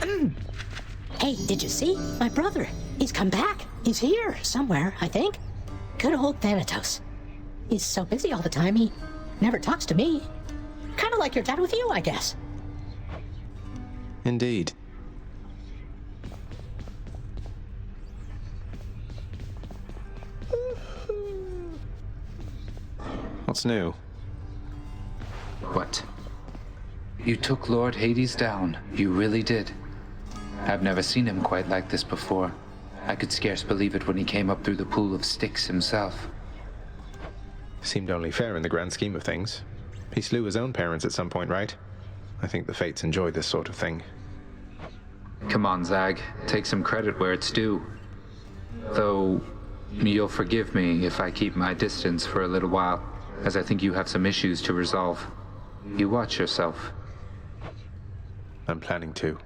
Hey, did you see? My brother. He's come back. He's here somewhere, I think. Good old Thanatos. He's so busy all the time, he never talks to me. Kind of like your dad with you, I guess. Indeed. What's new? What? You took Lord Hades down. You really did. I've never seen him quite like this before. I could scarce believe it when he came up through the pool of sticks himself. Seemed only fair in the grand scheme of things. He slew his own parents at some point, right? I think the Fates enjoy this sort of thing. Come on, Zag. Take some credit where it's due. Though, you'll forgive me if I keep my distance for a little while, as I think you have some issues to resolve. You watch yourself. I'm planning to.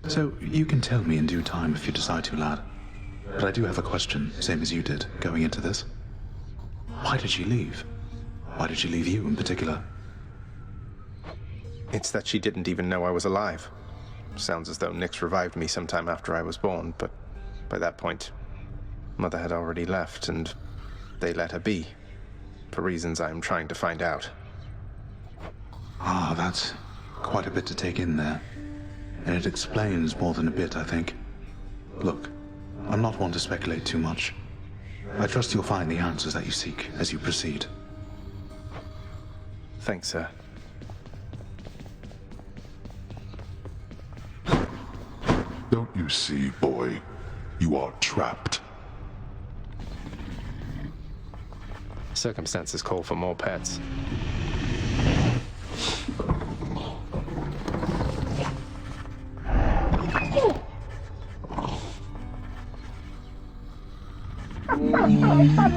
So, you can tell me in due time if you decide to, lad. But I do have a question, same as you did, going into this. Why did she leave? Why did she leave you in particular? It's that she didn't even know I was alive. Sounds as though Nyx revived me sometime after I was born, but by that point, Mother had already left, and they let her be, for reasons I'm trying to find out. Ah, that's quite a bit to take in there. And it explains more than a bit, I think. Look, I'm not one to speculate too much. I trust you'll find the answers that you seek as you proceed. Thanks, sir. Don't you see, boy? You are trapped. Circumstances call for more pets.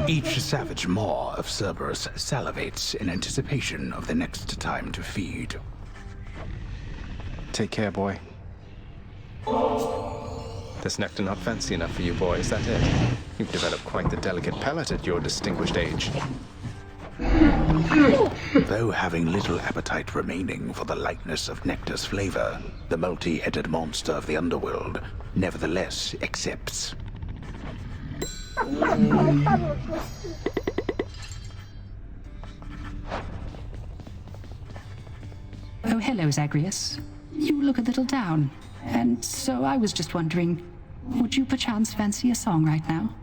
Each savage maw of Cerberus salivates in anticipation of the next time to feed. Take care, boy. This nectar not fancy enough for you, boy, is that it? You've developed quite the delicate palate at your distinguished age. Though having little appetite remaining for the lightness of nectar's flavor, the multi-headed monster of the underworld nevertheless accepts. Oh, hello, Zagreus. You look a little down, and so I was just wondering, would you perchance fancy a song right now?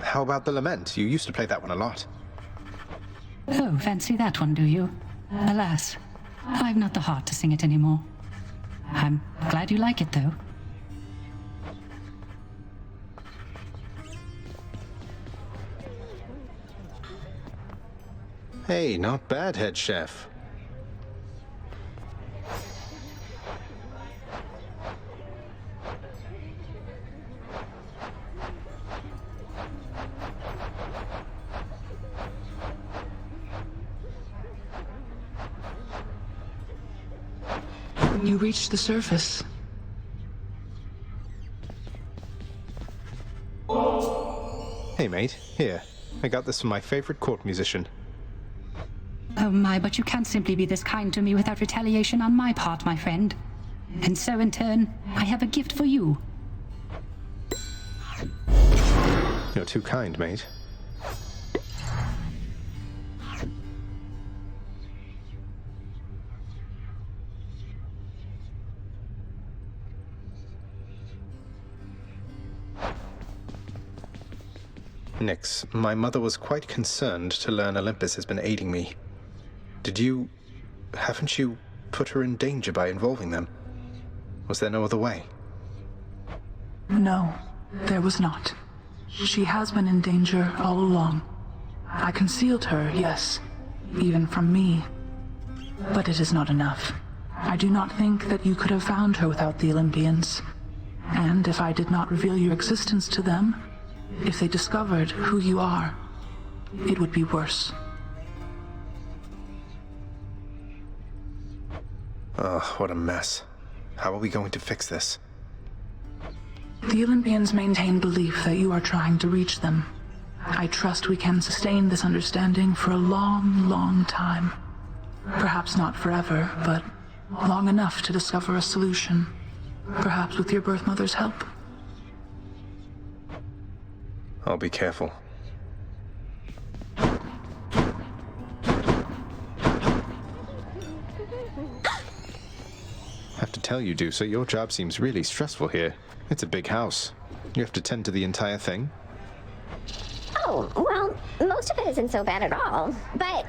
How about the Lament? You used to play that one a lot. Oh, fancy that one, do you? Alas, I've not the heart to sing it anymore. I'm glad you like it, though. Hey, not bad, head chef. You reached the surface. Hey, mate. Here. I got this from my favorite court musician. Oh my, but you can't simply be this kind to me without retaliation on my part, my friend. And so in turn, I have a gift for you. You're too kind, mate. Nyx, my mother was quite concerned to learn Olympus has been aiding me. Haven't you put her in danger by involving them? Was there no other way? No, there was not. She has been in danger all along. I concealed her, yes, even from me. But it is not enough. I do not think that you could have found her without the Olympians. And if I did not reveal your existence to them, if they discovered who you are, it would be worse. Ugh, what a mess. How are we going to fix this? The Olympians maintain belief that you are trying to reach them. I trust we can sustain this understanding for a long, long time. Perhaps not forever, but long enough to discover a solution. Perhaps with your birth mother's help. I'll be careful. Have to tell you, Deucer, your job seems really stressful here. It's a big house. You have to tend to the entire thing. Oh, well, most of it isn't so bad at all. But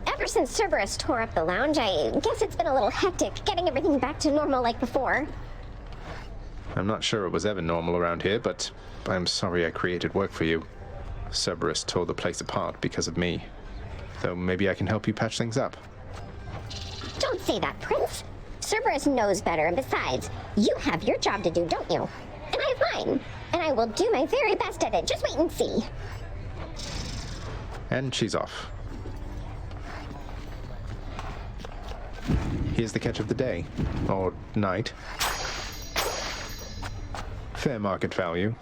ever since Cerberus tore up the lounge, I guess it's been a little hectic getting everything back to normal like before. I'm not sure it was ever normal around here, but I'm sorry I created work for you. Cerberus tore the place apart because of me. Though maybe I can help you patch things up. Don't say that, Prince. Cerberus knows better, and besides, you have your job to do, don't you? And I have mine. And I will do my very best at it. Just wait and see. And she's off. Here's the catch of the day. Or night. Fair market value.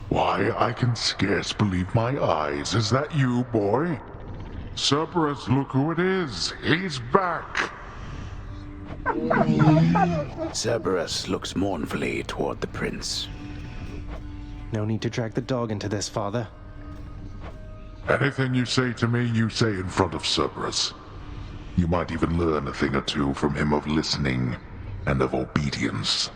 Why, I can scarce believe my eyes. Is that you, boy? Cerberus, look who it is. He's back. Cerberus looks mournfully toward the prince. No need to drag the dog into this, Father. Anything you say to me, you say in front of Cerberus. You might even learn a thing or two from him of listening and of obedience.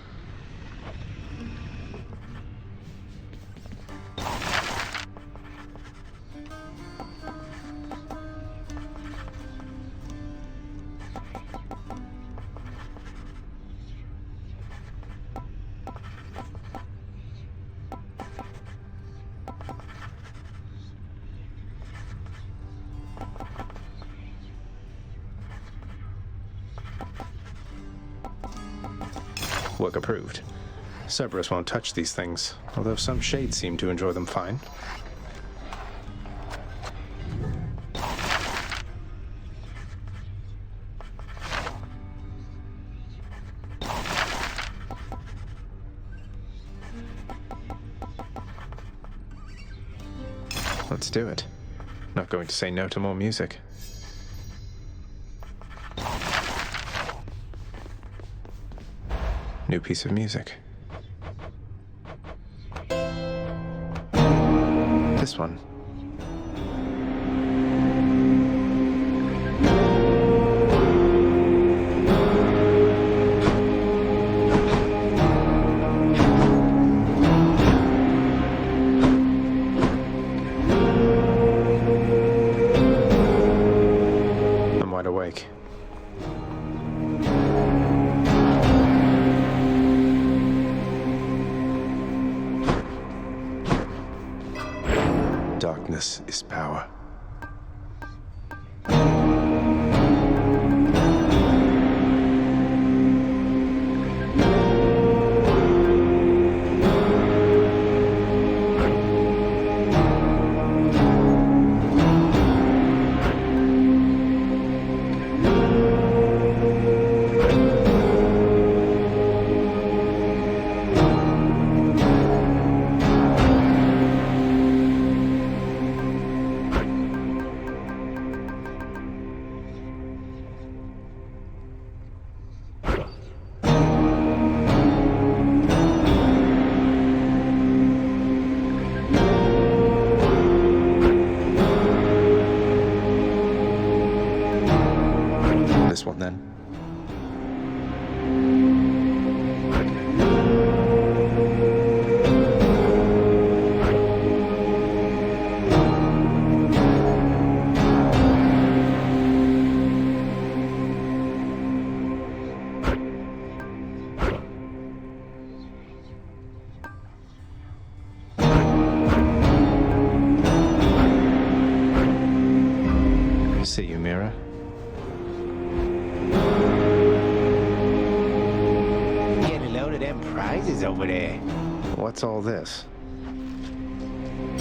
Work approved. Cerberus won't touch these things, although some shades seem to enjoy them fine. Let's do it. Not going to say no to more music. New piece of music. This one. I'm wide awake. Darkness is power. This one then. See you, Mira. Get a load of them prizes over there. What's all this?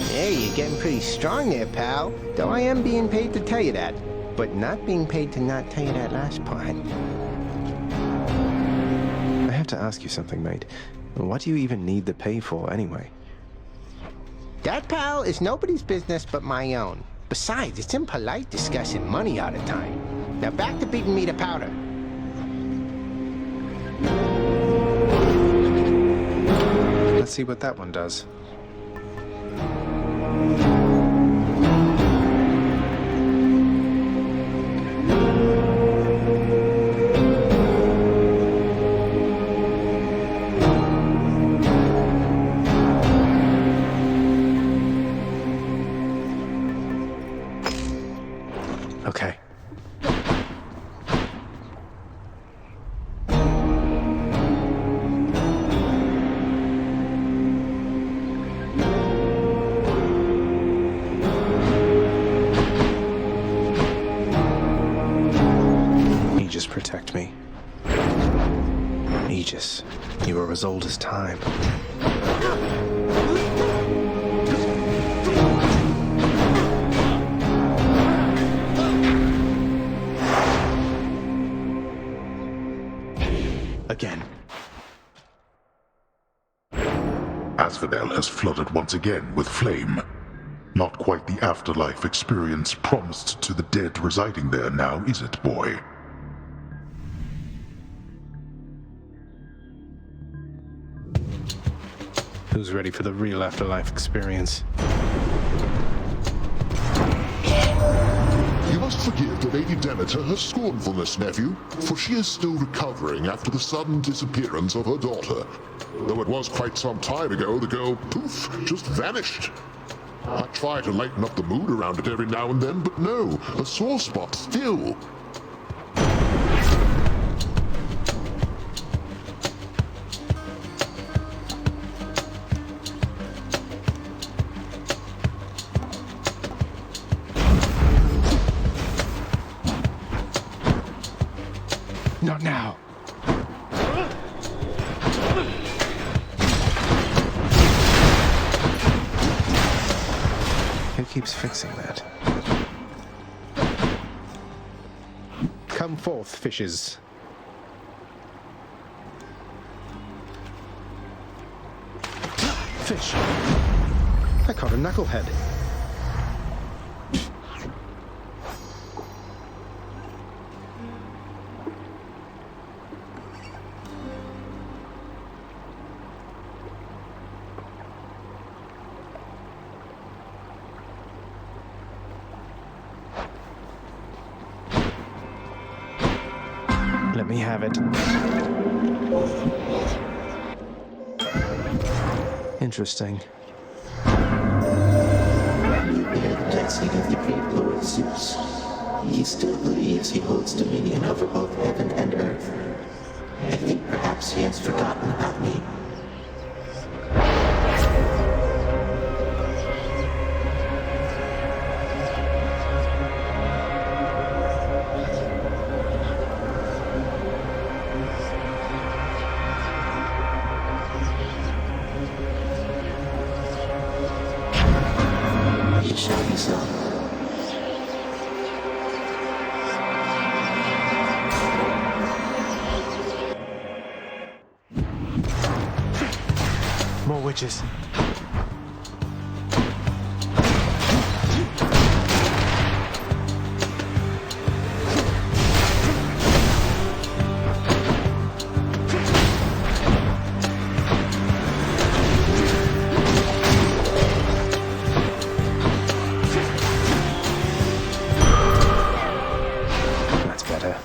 Hey, you're getting pretty strong there, pal. Though I am being paid to tell you that, but not being paid to not tell you that last part. I have to ask you something, mate. What do you even need the pay for, anyway? That, pal, is nobody's business but my own. Besides, it's impolite discussing money all the time. Now back to beating me to powder. Let's see what that one does. Okay. Aegis, protect me. Aegis, you are as old as time. Again. Asphodel has flooded once again with flame. Not quite the afterlife experience promised to the dead residing there now, is it, boy? Who's ready for the real afterlife experience? You must forgive the Lady Demeter her scornfulness, nephew, for she is still recovering after the sudden disappearance of her daughter. Though it was quite some time ago, the girl, poof, just vanished. I try to lighten up the mood around it every now and then, but no, a sore spot still. Not now. Who keeps fixing that? Come forth, fishes. Fish. I caught a knucklehead. Let me have it. Interesting. You bear the blessing of the great Lord Zeus. He still believes he holds dominion over both heaven and earth. I think perhaps he has forgotten about me. It shall be so. More witches. That's better.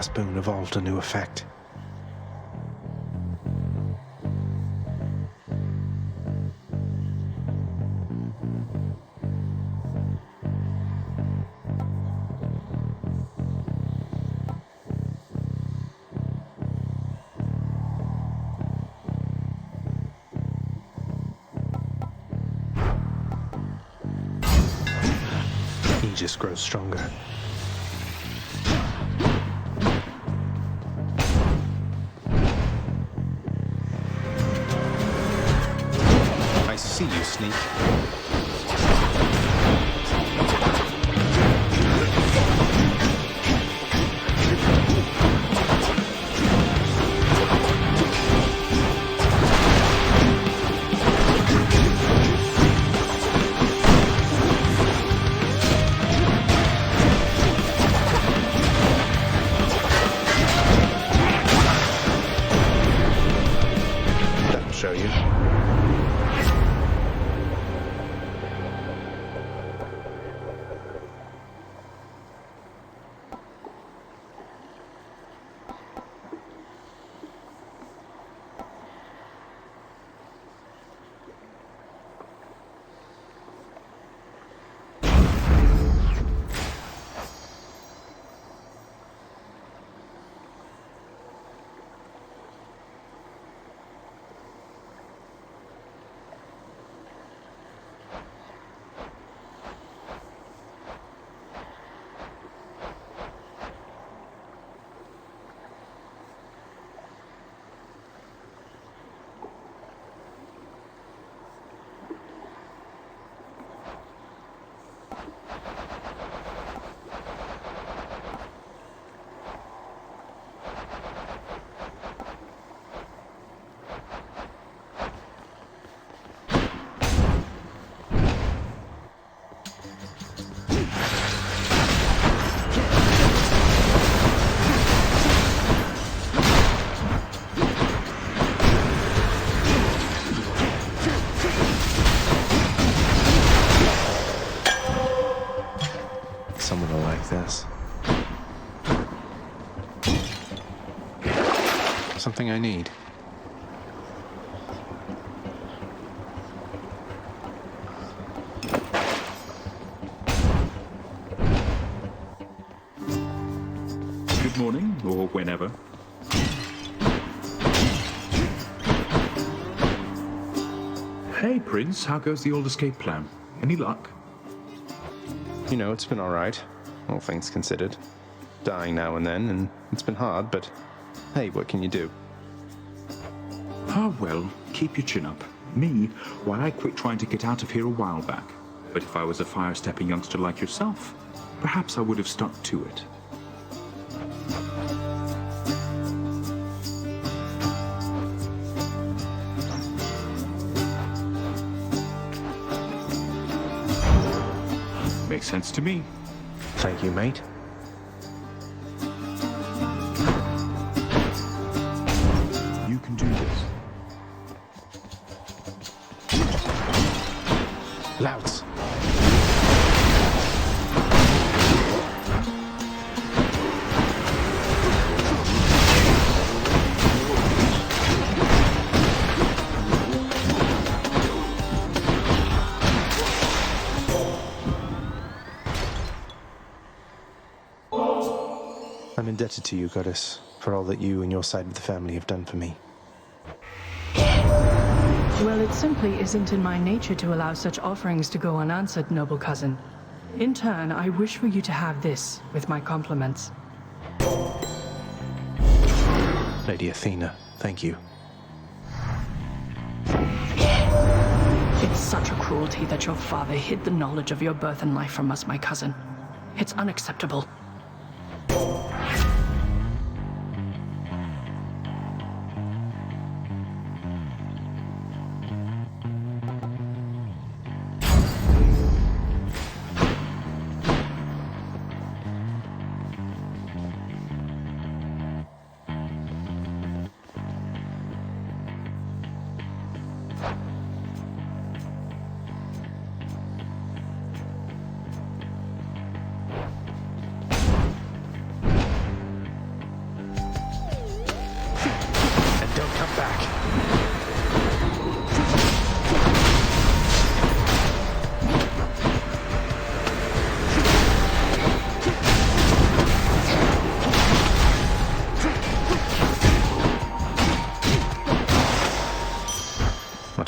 last boon evolved a new effect. Just grows stronger. I see you, Sneak. Show you. Someone will like this. Something I need. Good morning, or whenever. Hey, Prince, how goes the old escape plan? Any luck? You know, it's been alright, all things considered. Dying now and then, and it's been hard, but hey, what can you do? Ah, well, keep your chin up. Me, why, I quit trying to get out of here a while back. But if I was a fire-stepping youngster like yourself, perhaps I would have stuck to it. Makes sense to me. Thank you, mate. You can do this. Louds. I'm indebted to you, Goddess, for all that you and your side of the family have done for me. Well, it simply isn't in my nature to allow such offerings to go unanswered, noble cousin. In turn, I wish for you to have this, with my compliments. Lady Athena, thank you. It's such a cruelty that your father hid the knowledge of your birth and life from us, my cousin. It's unacceptable.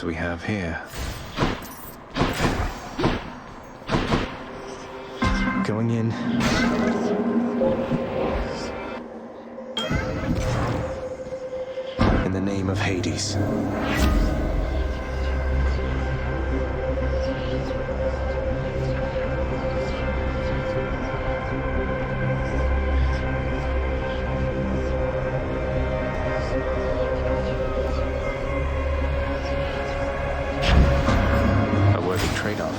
we have here? Going in. In the name of Hades. A worthy trade-off.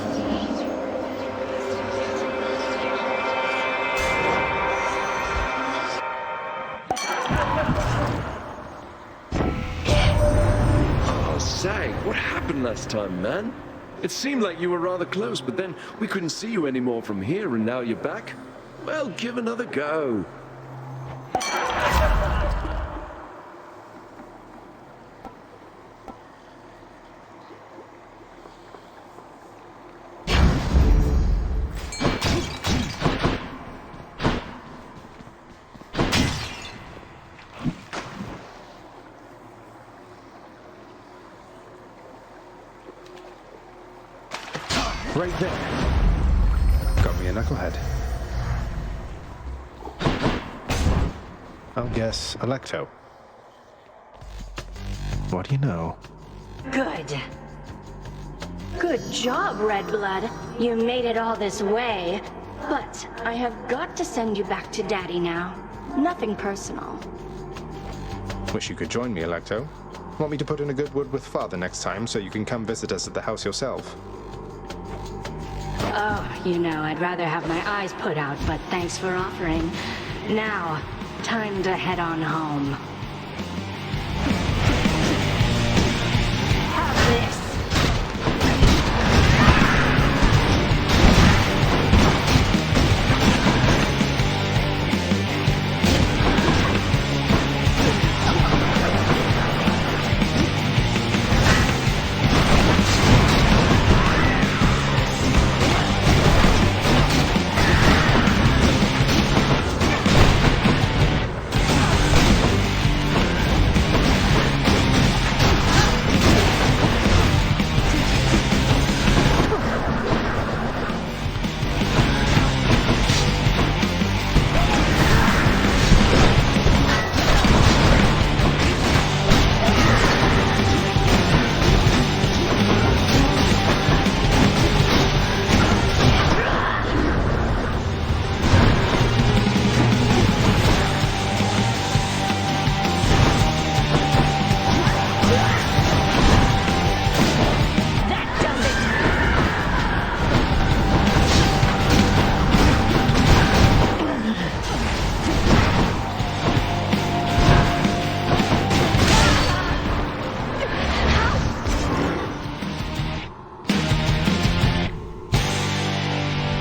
Zag, what happened last time, man? It seemed like you were rather close, but then we couldn't see you anymore from here, and now you're back? Well, give another go. Right there. Got me a knucklehead. I'll guess Electo. What do you know? Good. Good job, Red Blood. You made it all this way. But I have got to send you back to Daddy now. Nothing personal. Wish you could join me, Electo. Want me to put in a good word with Father next time so you can come visit us at the house yourself? Oh, you know, I'd rather have my eyes put out, but thanks for offering. Now, time to head on home. Have this.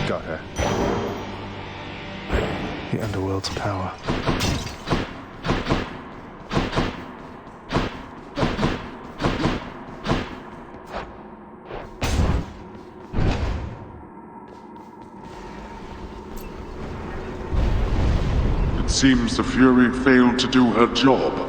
Got her. The underworld's power. It seems the Fury failed to do her job.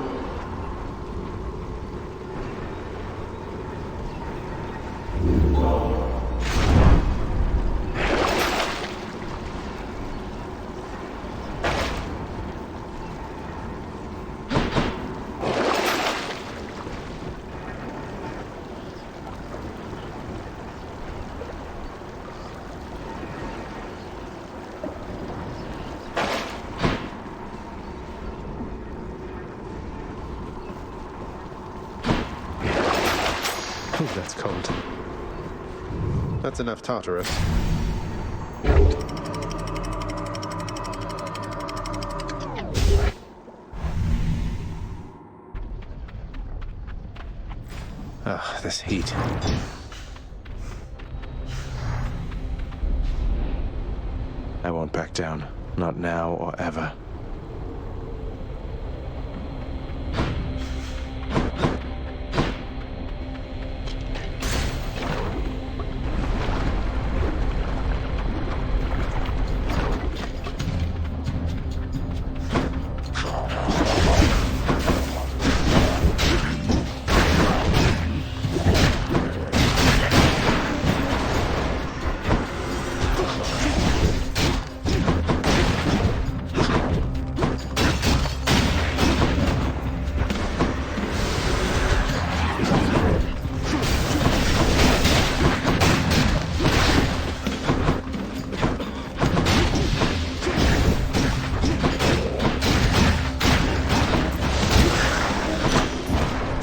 Oh, that's cold. That's enough Tartarus. Ugh, this heat. I won't back down. Not now or ever.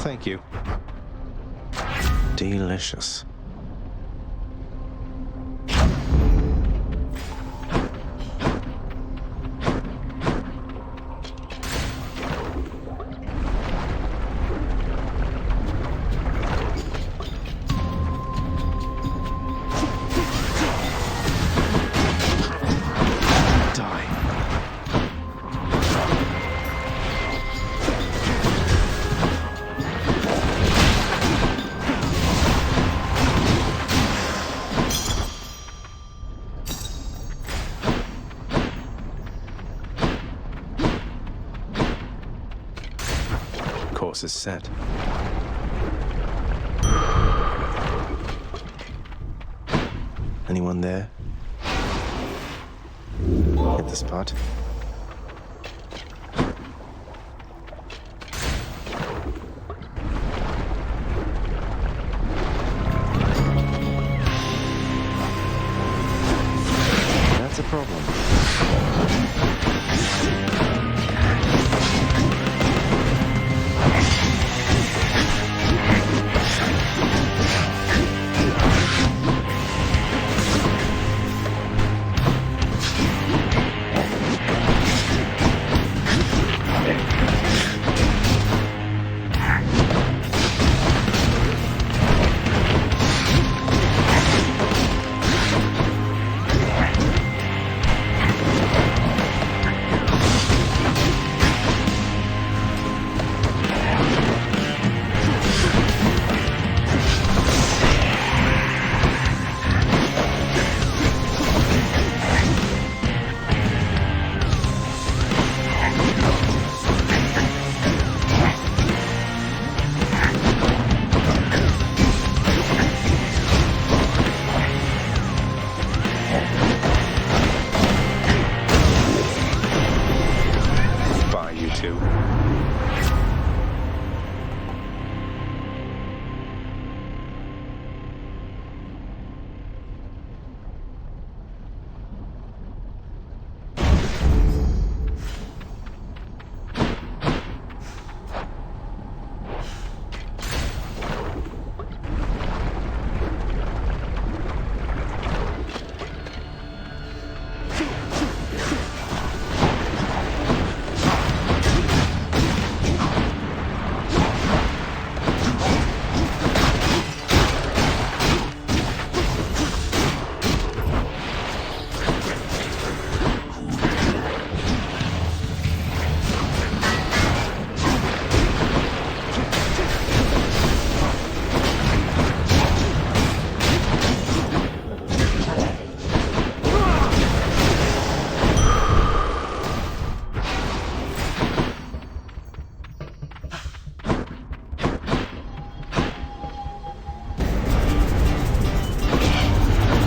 Thank you. Delicious. Course is set. Anyone there? Hit the spot. That's a problem.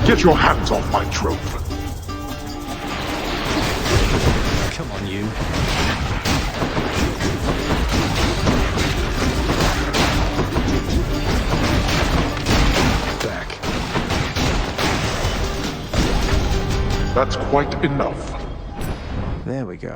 Get your hands off my trove! Come on, you. Back. That's quite enough. There we go.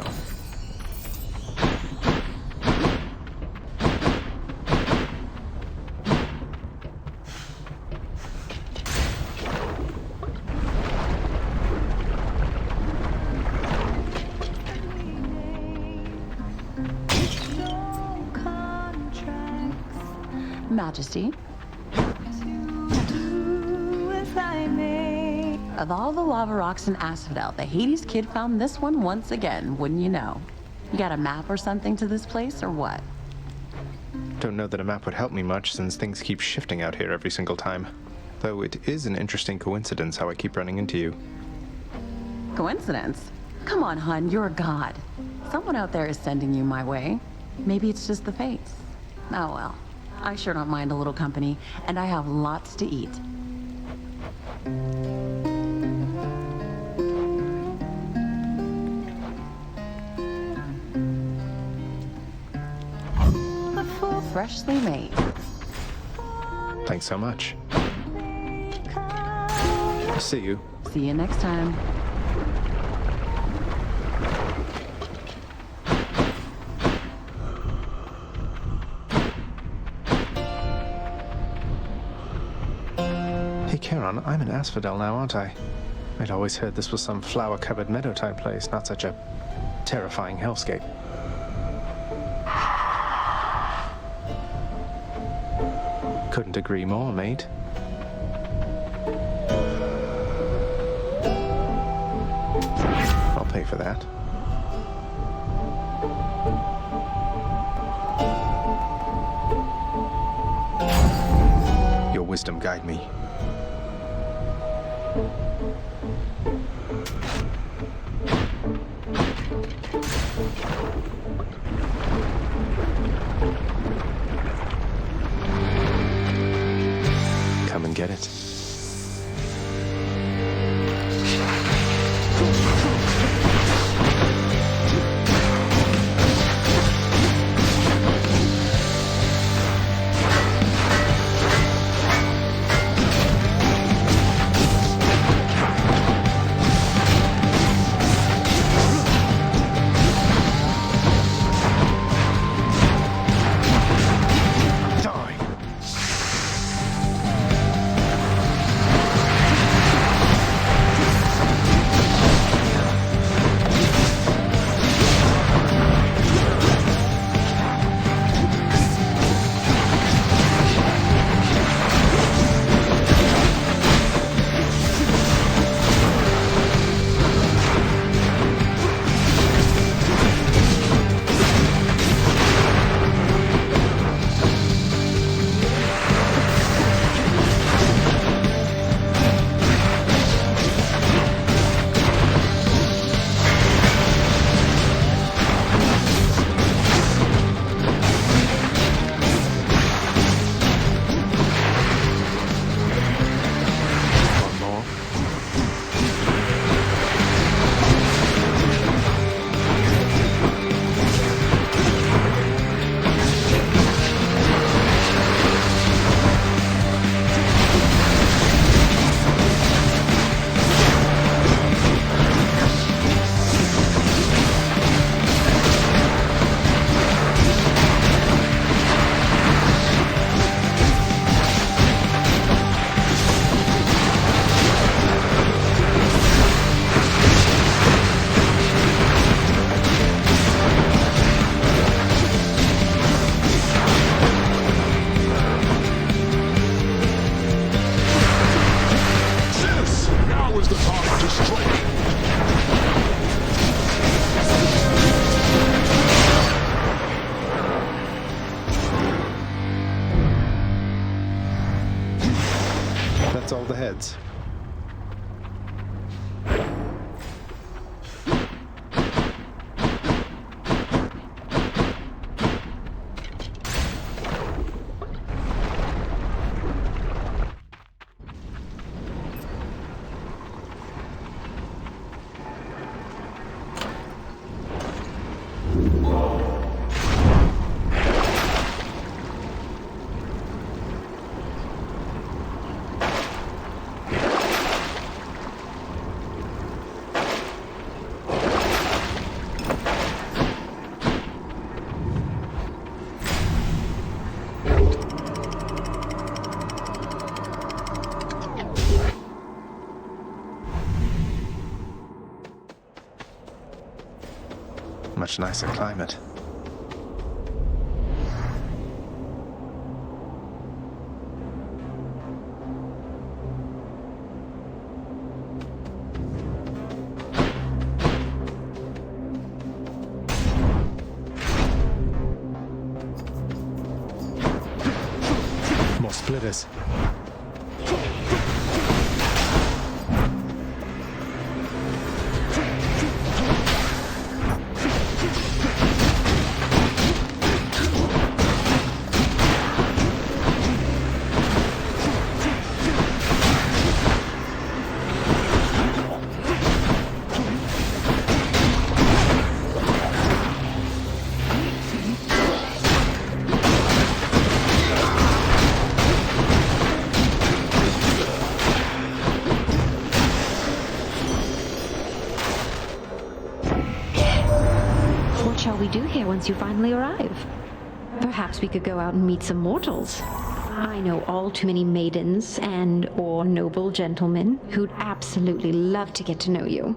Majesty. Of all the lava rocks in Asphodel, the Hades kid found this one once again, wouldn't you know? You got a map or something to this place, or what? Don't know that a map would help me much, since things keep shifting out here every single time. Though it is an interesting coincidence how I keep running into you. Coincidence? Come on, hun, you're a god. Someone out there is sending you my way. Maybe it's just the fates. Oh well. I sure don't mind a little company, and I have lots to eat. Freshly made. Thanks so much. See you. See you next time. Charon, I'm in Asphodel now, aren't I? I'd always heard this was some flower-covered meadow-type place, not such a terrifying hellscape. Couldn't agree more, mate. I'll pay for that. Your wisdom guide me. Come and get it. That's all the heads. Much nicer climate. More splitters. What shall we do here once you finally arrive? Perhaps we could go out and meet some mortals. I know all too many maidens and or noble gentlemen who'd absolutely love to get to know you.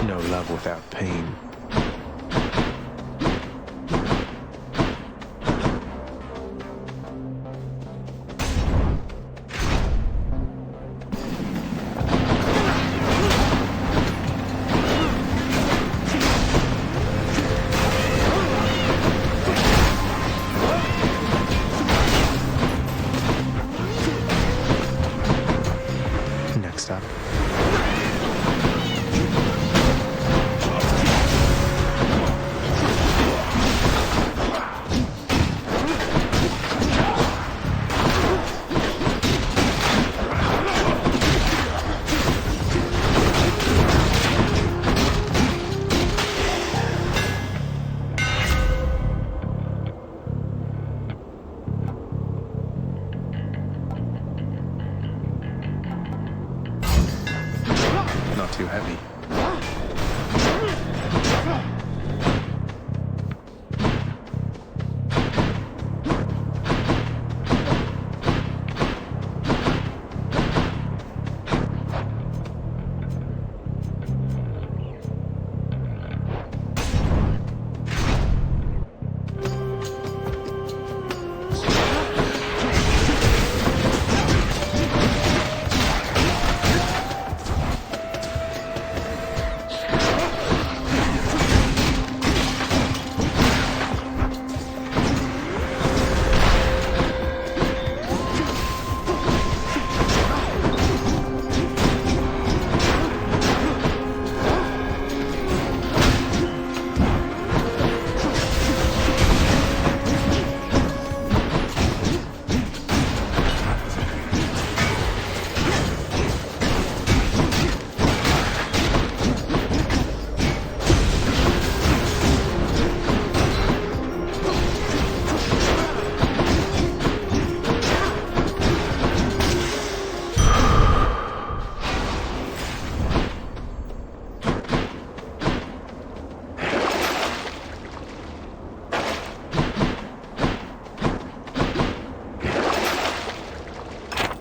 No love without pain. Next up. Not too heavy.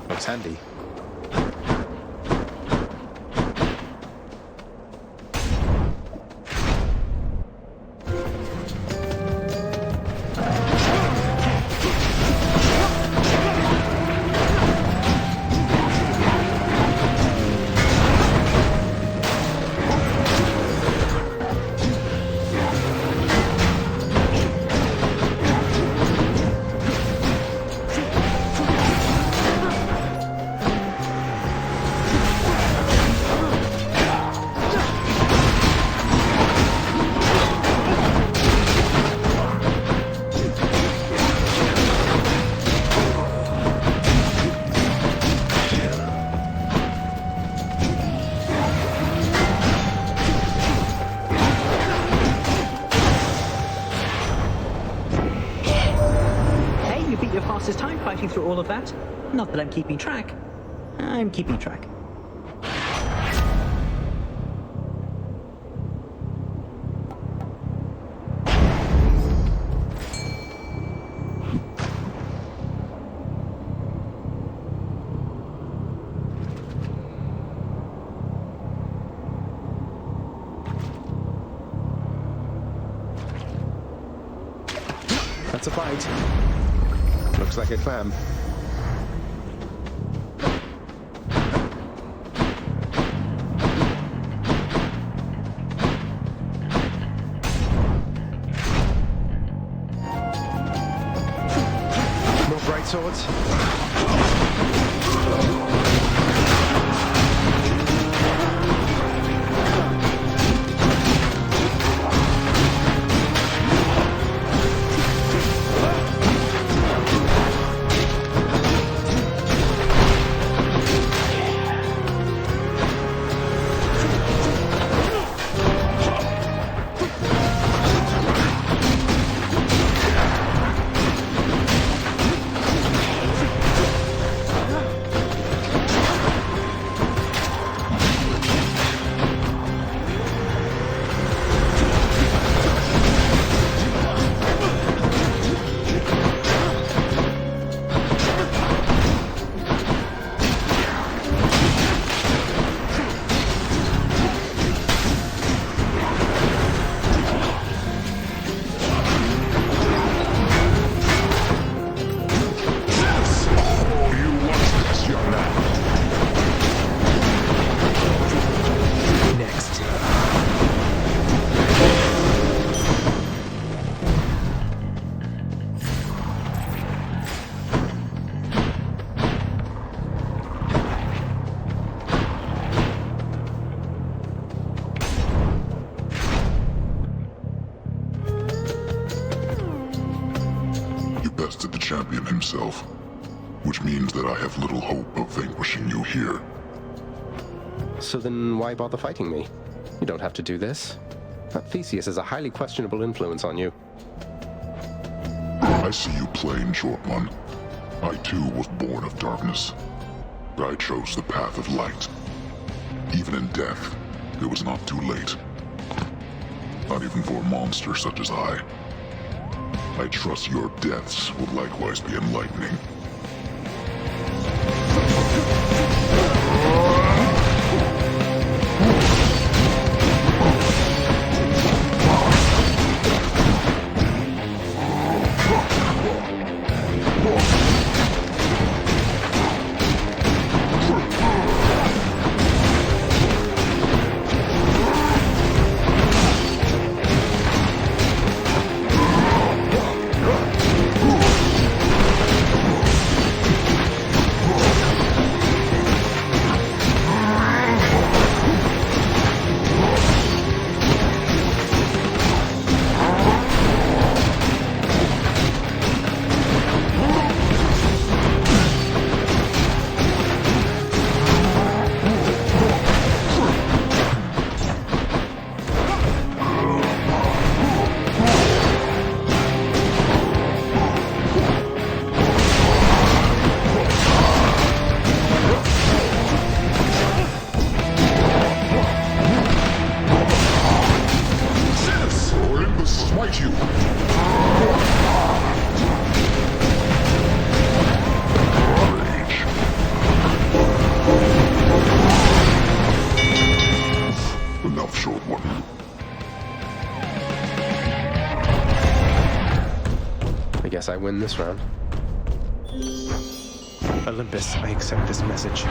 Looks handy. Your fastest time fighting through all of that? Not that I'm keeping track. I'm keeping track. That's a bite. Looks like a clam. More bright swords. bested the champion himself, which means that I have little hope of vanquishing you here. So then why bother fighting me? You don't have to do this. That Theseus has a highly questionable influence on you. I see you plain, short one. I too was born of darkness. But I chose the path of light. Even in death, it was not too late. Not even for a monster such as I. I trust your deaths will likewise be enlightening. I win this round. Olympus, I accept this message.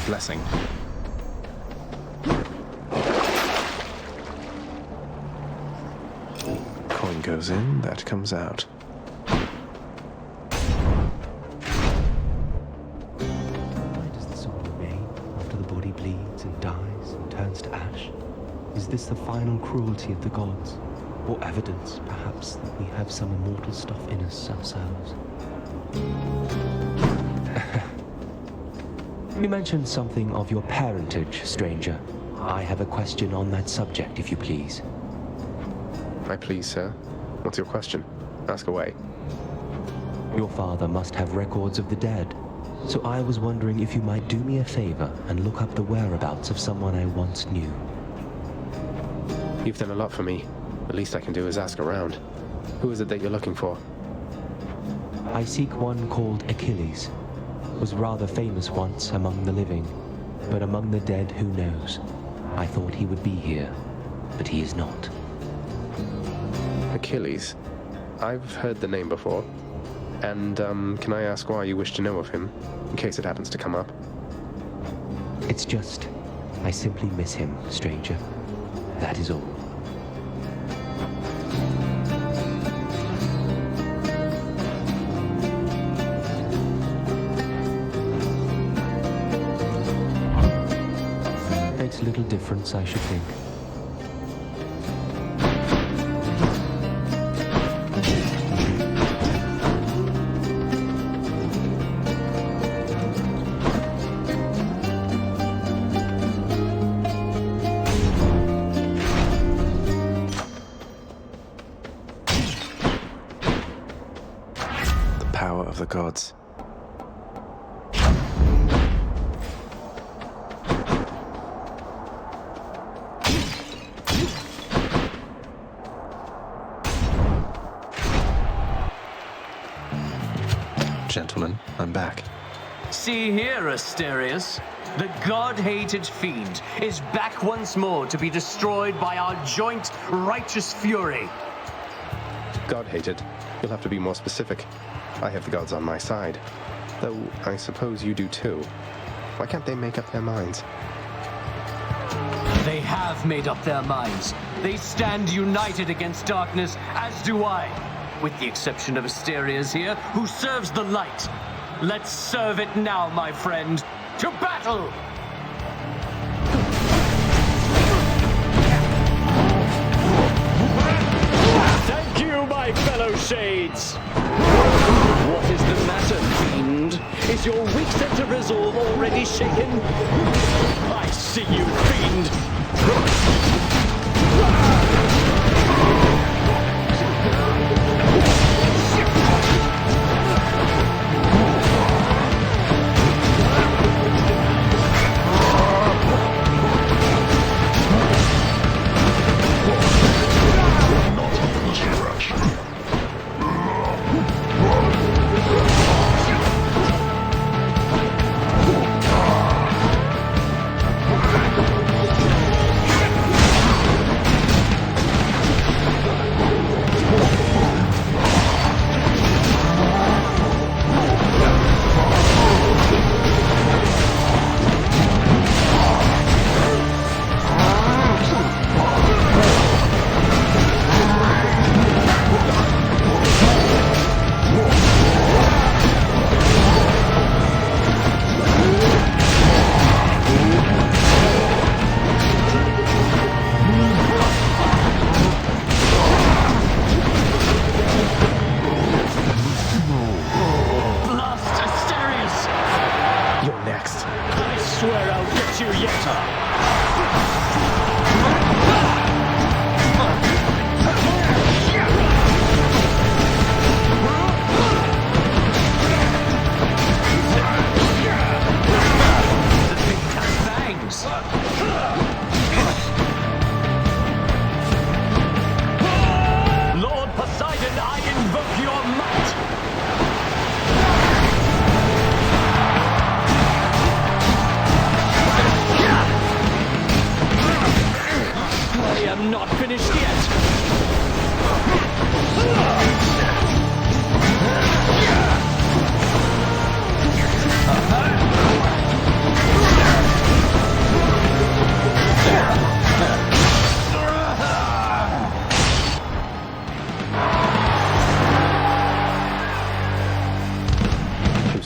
Blessing. Coin goes in, that comes out. Why does the soul remain after the body bleeds and dies and turns to ash? Is this the final cruelty of the gods? Or evidence, perhaps, that we have some immortal stuff in us ourselves? You mentioned something of your parentage, stranger. I have a question on that subject, if you please. I please, sir. What's your question? Ask away. Your father must have records of the dead, so I was wondering if you might do me a favor and look up the whereabouts of someone I once knew. You've done a lot for me. The least I can do is ask around. Who is it that you're looking for? I seek one called Achilles. Was rather famous once among the living, but among the dead, who knows? I thought he would be here, but he is not. Achilles? I've heard the name before. And, can I ask why you wish to know of him, in case it happens to come up? It's just, I simply miss him, stranger. That is all. Makes little difference, I should think. the gods. Gentlemen, I'm back. See here, Asterius. The god-hated fiend is back once more to be destroyed by our joint righteous fury. God-hated? You'll have to be more specific. I have the gods on my side. Though, I suppose you do too. Why can't they make up their minds? They have made up their minds. They stand united against darkness, as do I. With the exception of Asterius here, who serves the light. Let's serve it now, my friend. To battle! Thank you, my fellow shades! What is the matter, fiend? Is your weak sense of resolve already shaken? I see you, fiend!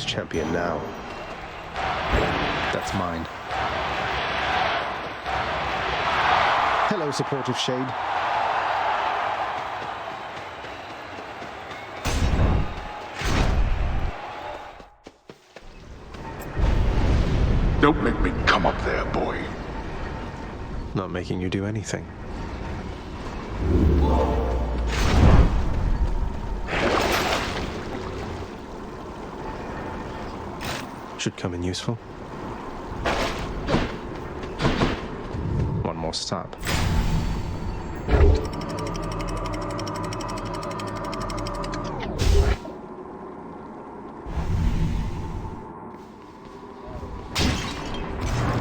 Champion now. That's mine. Hello, supportive shade. Don't make me come up there, boy. Not making you do anything. Should come in useful. One more stop.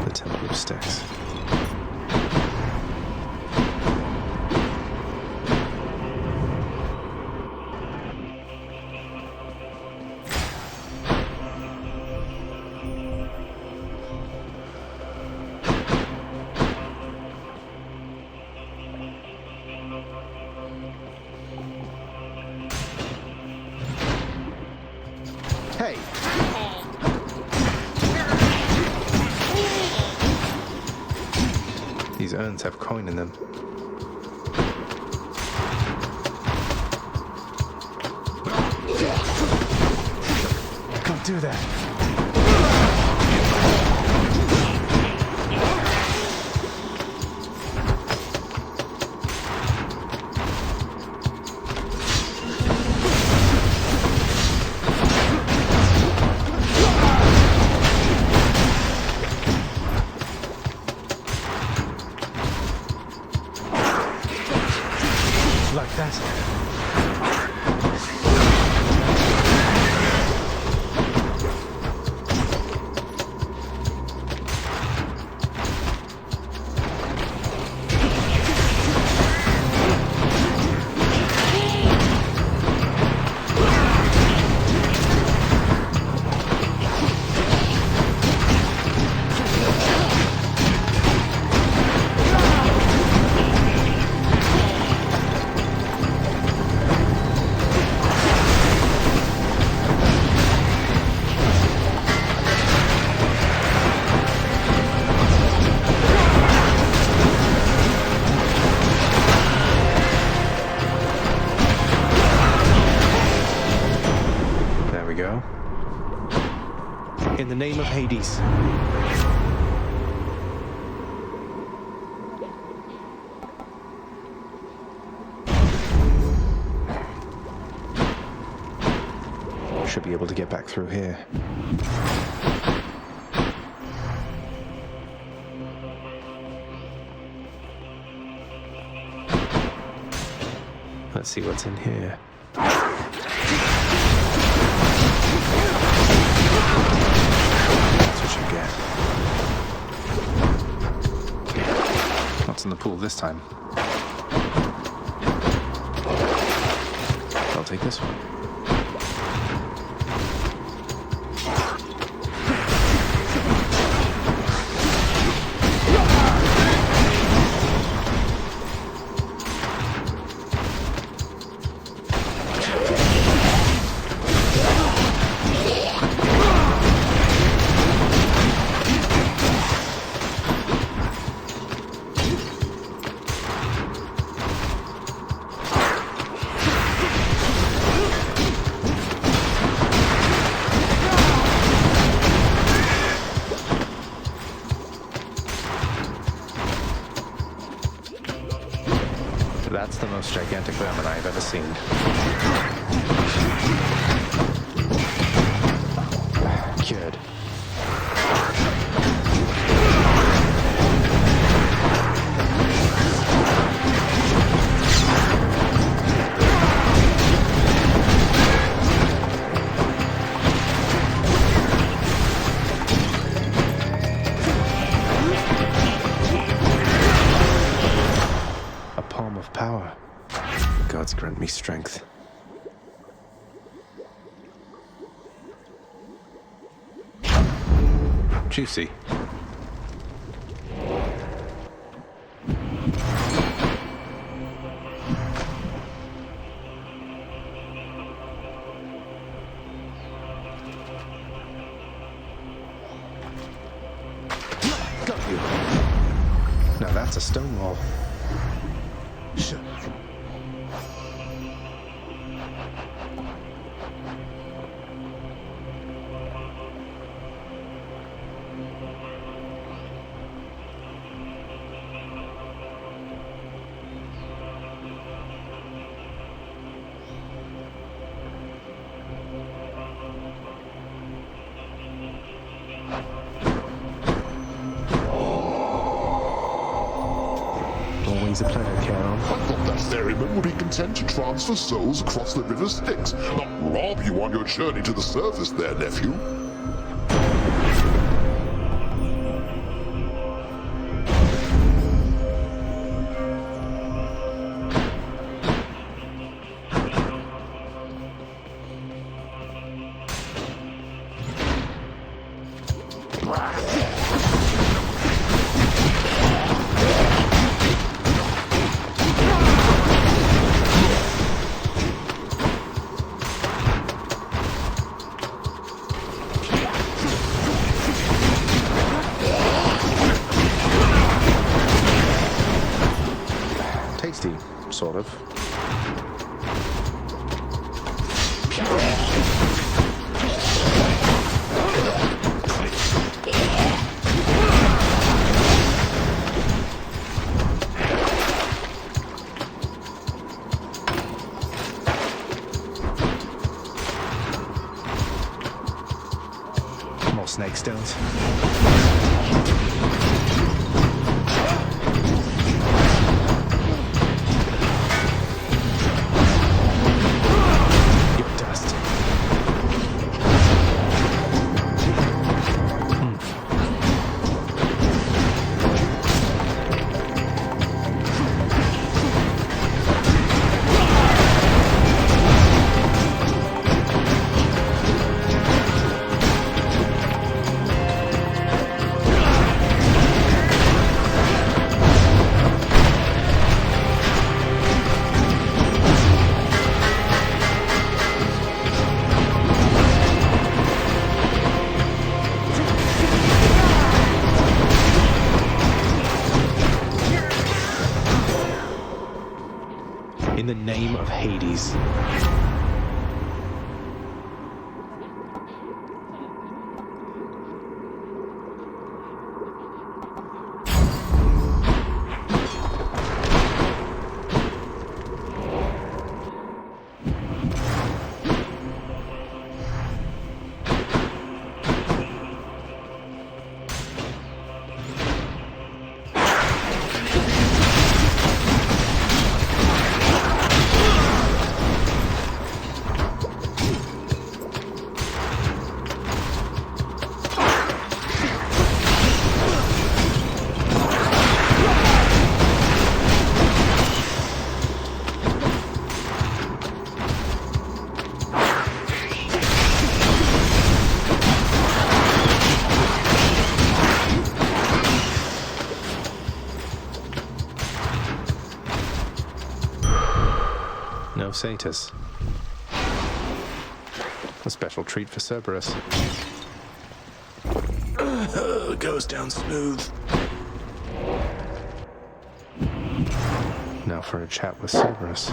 The Temple of Sticks. Hey! These urns have coin in them. I can't do that. Hades. Should be able to get back through here. Let's see what's in here. That's what you get. What's in the pool this time? I'll take this one. That's the most gigantic vermin I've ever seen. Cured. Power. Gods grant me strength. Juicy. Got you. Now that's a stone wall. Sure. Always a pleasure, Charon. I thought that ferryman would be content to transfer souls across the river Styx, not rob you on your journey to the surface there, nephew. Tasty, sort of. More snake stones. In the name of Hades. satyrs. A special treat for Cerberus. Goes down smooth. Now for a chat with Cerberus.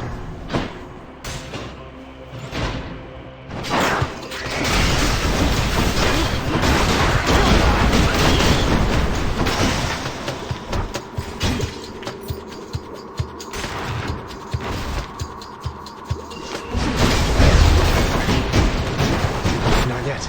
Not yet.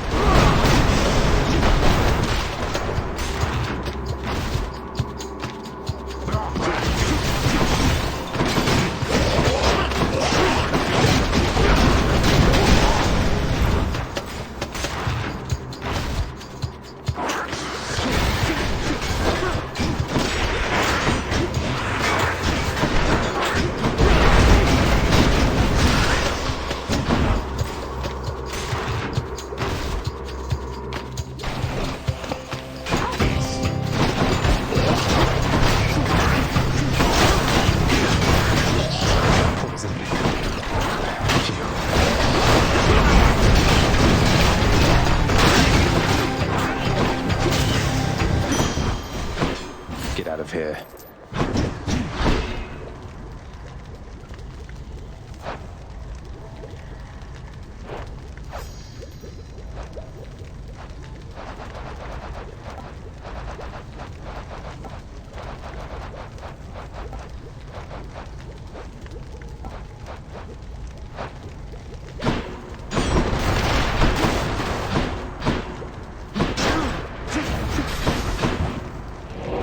Get out of here.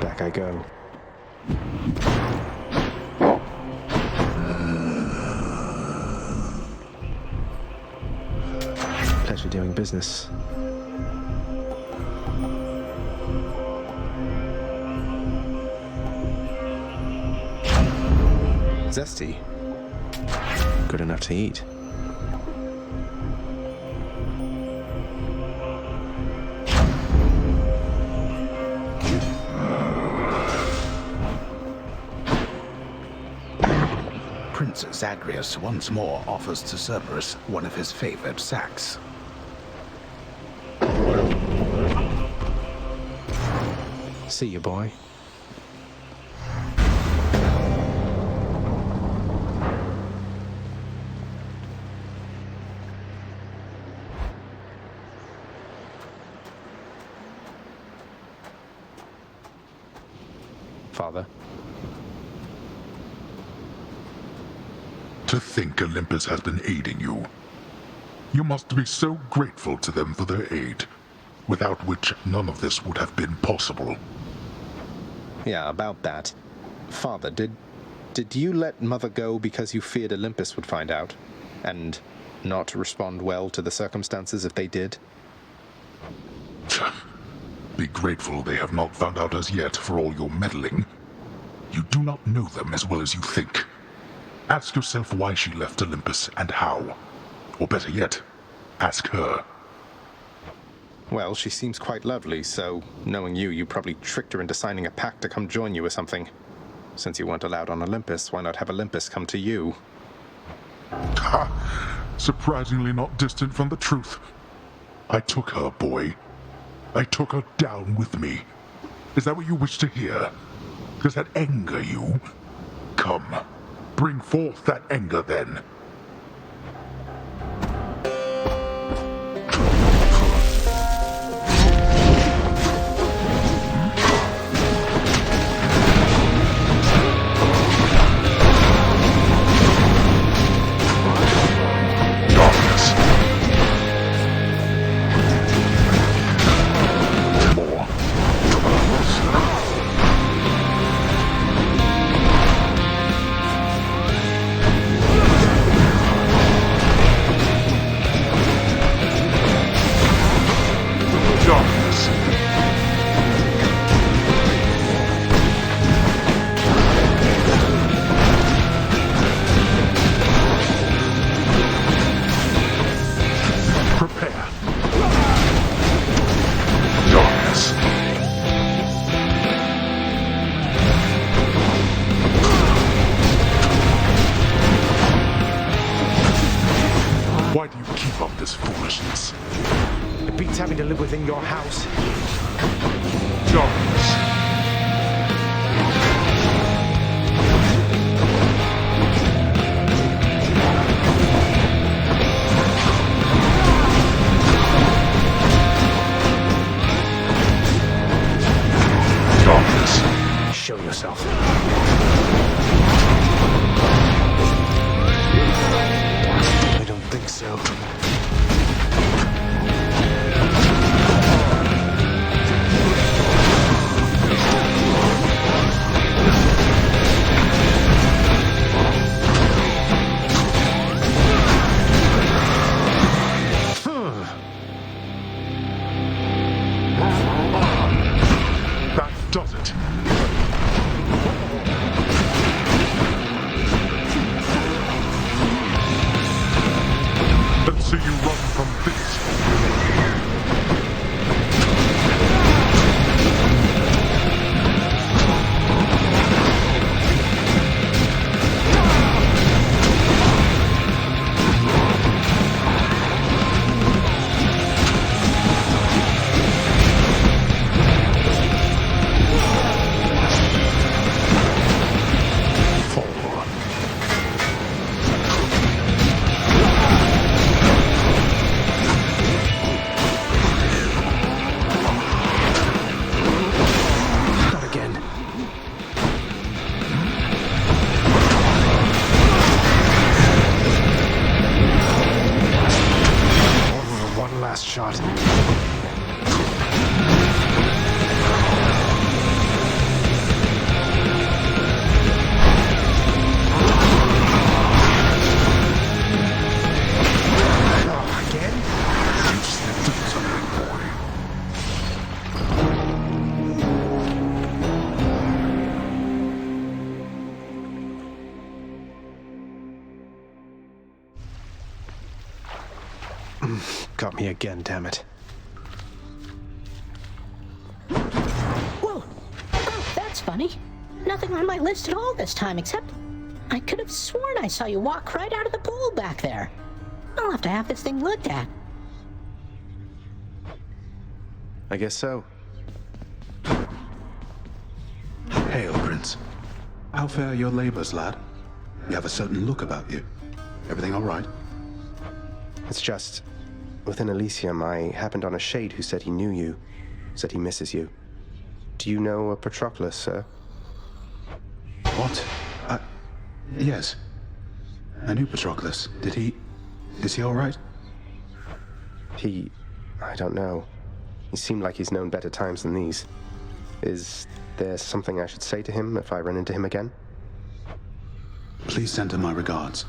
Back I go. Pleasure doing business. Zesty. Good enough to eat. Prince Zagreus once more offers to Cerberus one of his favored sacks. See you, boy. Father. To think Olympus has been aiding you. You must be so grateful to them for their aid, without which none of this would have been possible. Yeah, about that. Father, did you let Mother go because you feared Olympus would find out? And not respond well to the circumstances if they did? Be grateful they have not found out as yet for all your meddling. You do not know them as well as you think. Ask yourself why she left Olympus and how. Or better yet, ask her. Well, she seems quite lovely, so knowing you probably tricked her into signing a pact to come join you or something. Since you weren't allowed on Olympus, why not have Olympus come to you? Ha! Surprisingly not distant from the truth. I took her, boy. I took her down with me. Is that what you wish to hear? Does that anger you? Come, bring forth that anger then. darkness. Darkness. Show yourself. I don't think so. That does it. Let's see you run from this. Not again. One last shot. Oh, again? You slipped into something, boy. Got me again, damn it. Whoa! Oh, that's funny. Nothing on my list at all this time, except I could have sworn I saw you walk right out of the pool back there. I'll have to have this thing looked at. I guess so. Hail, Prince. How fare your labors, lad? You have a certain look about you. Everything all right? It's just, within Elysium, I happened on a shade who said he knew you, said he misses you. Do you know a Patroclus, sir? What? Yes. I knew Patroclus. Is he all right? I don't know. He seemed like he's known better times than these. Is there something I should say to him if I run into him again? Please send him my regards.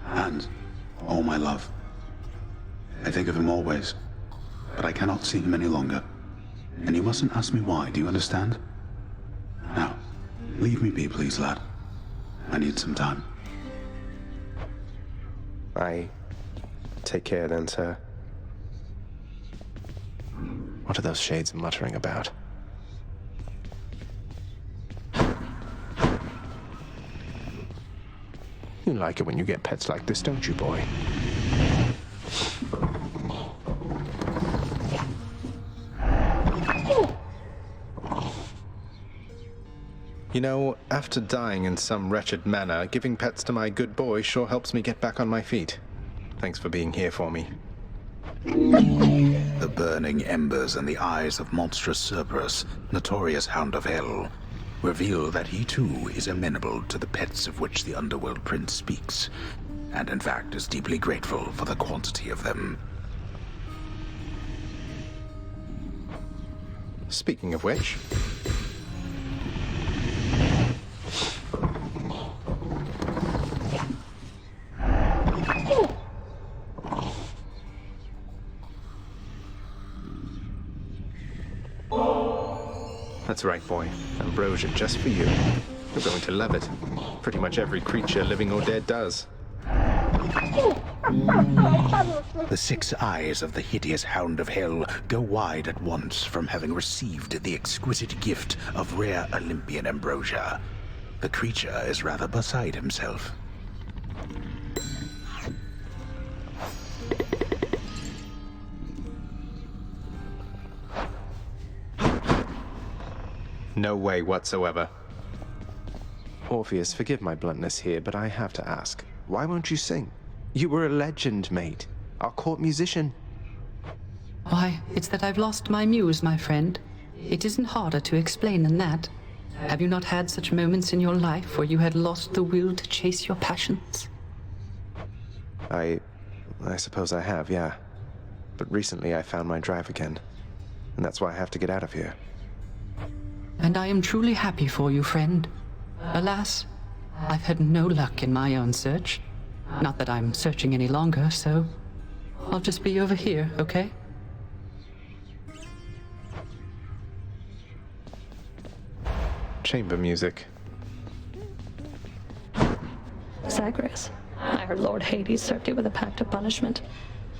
And all my love. I think of him always, but I cannot see him any longer. And you mustn't ask me why, do you understand? Now, leave me be, please, lad. I need some time. Take care then, sir. What are those shades muttering about? You like it when you get pets like this, don't you, boy? You know, after dying in some wretched manner, giving pets to my good boy sure helps me get back on my feet. Thanks for being here for me. The burning embers in the eyes of monstrous Cerberus, notorious Hound of Hell, reveal that he too is amenable to the pets of which the Underworld Prince speaks, and in fact is deeply grateful for the quantity of them. Speaking of which... That's right, boy. Ambrosia, just for you. You're going to love it. Pretty much every creature, living or dead, does. The 6 eyes of the hideous Hound of Hell go wide at once from having received the exquisite gift of rare Olympian ambrosia. The creature is rather beside himself. No way whatsoever. Orpheus, forgive my bluntness here, but I have to ask. Why won't you sing? You were a legend, mate. Our court musician. Why, it's that I've lost my muse, my friend. It isn't harder to explain than that. Have you not had such moments in your life where you had lost the will to chase your passions? I suppose I have, yeah. But recently I found my drive again. And that's why I have to get out of here. And I am truly happy for you, friend. Alas, I've had no luck in my own search. Not that I'm searching any longer, so I'll just be over here, okay? Chamber music. Zagreus, I heard Lord Hades served you with a pact of punishment.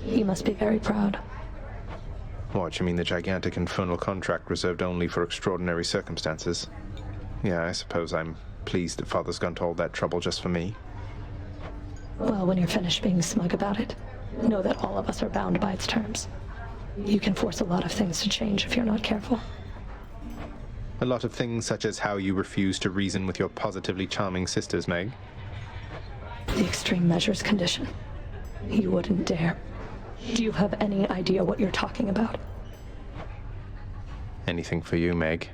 You must be very proud. What, you mean the gigantic infernal contract reserved only for extraordinary circumstances? Yeah, I suppose I'm pleased that Father's gone to all that trouble just for me. Well, when you're finished being smug about it, know that all of us are bound by its terms. You can force a lot of things to change if you're not careful. A lot of things such as how you refuse to reason with your positively charming sisters, Meg. The extreme measures condition. You wouldn't dare. Do you have any idea what you're talking about? Anything for you, Meg.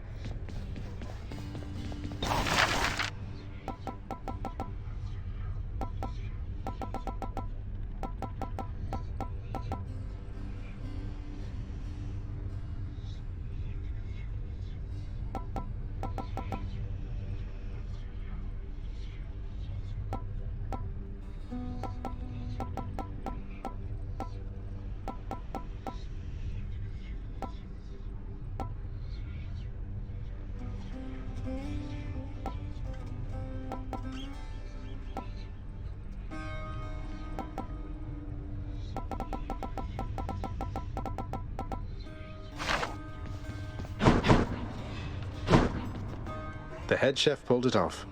The head chef pulled it off.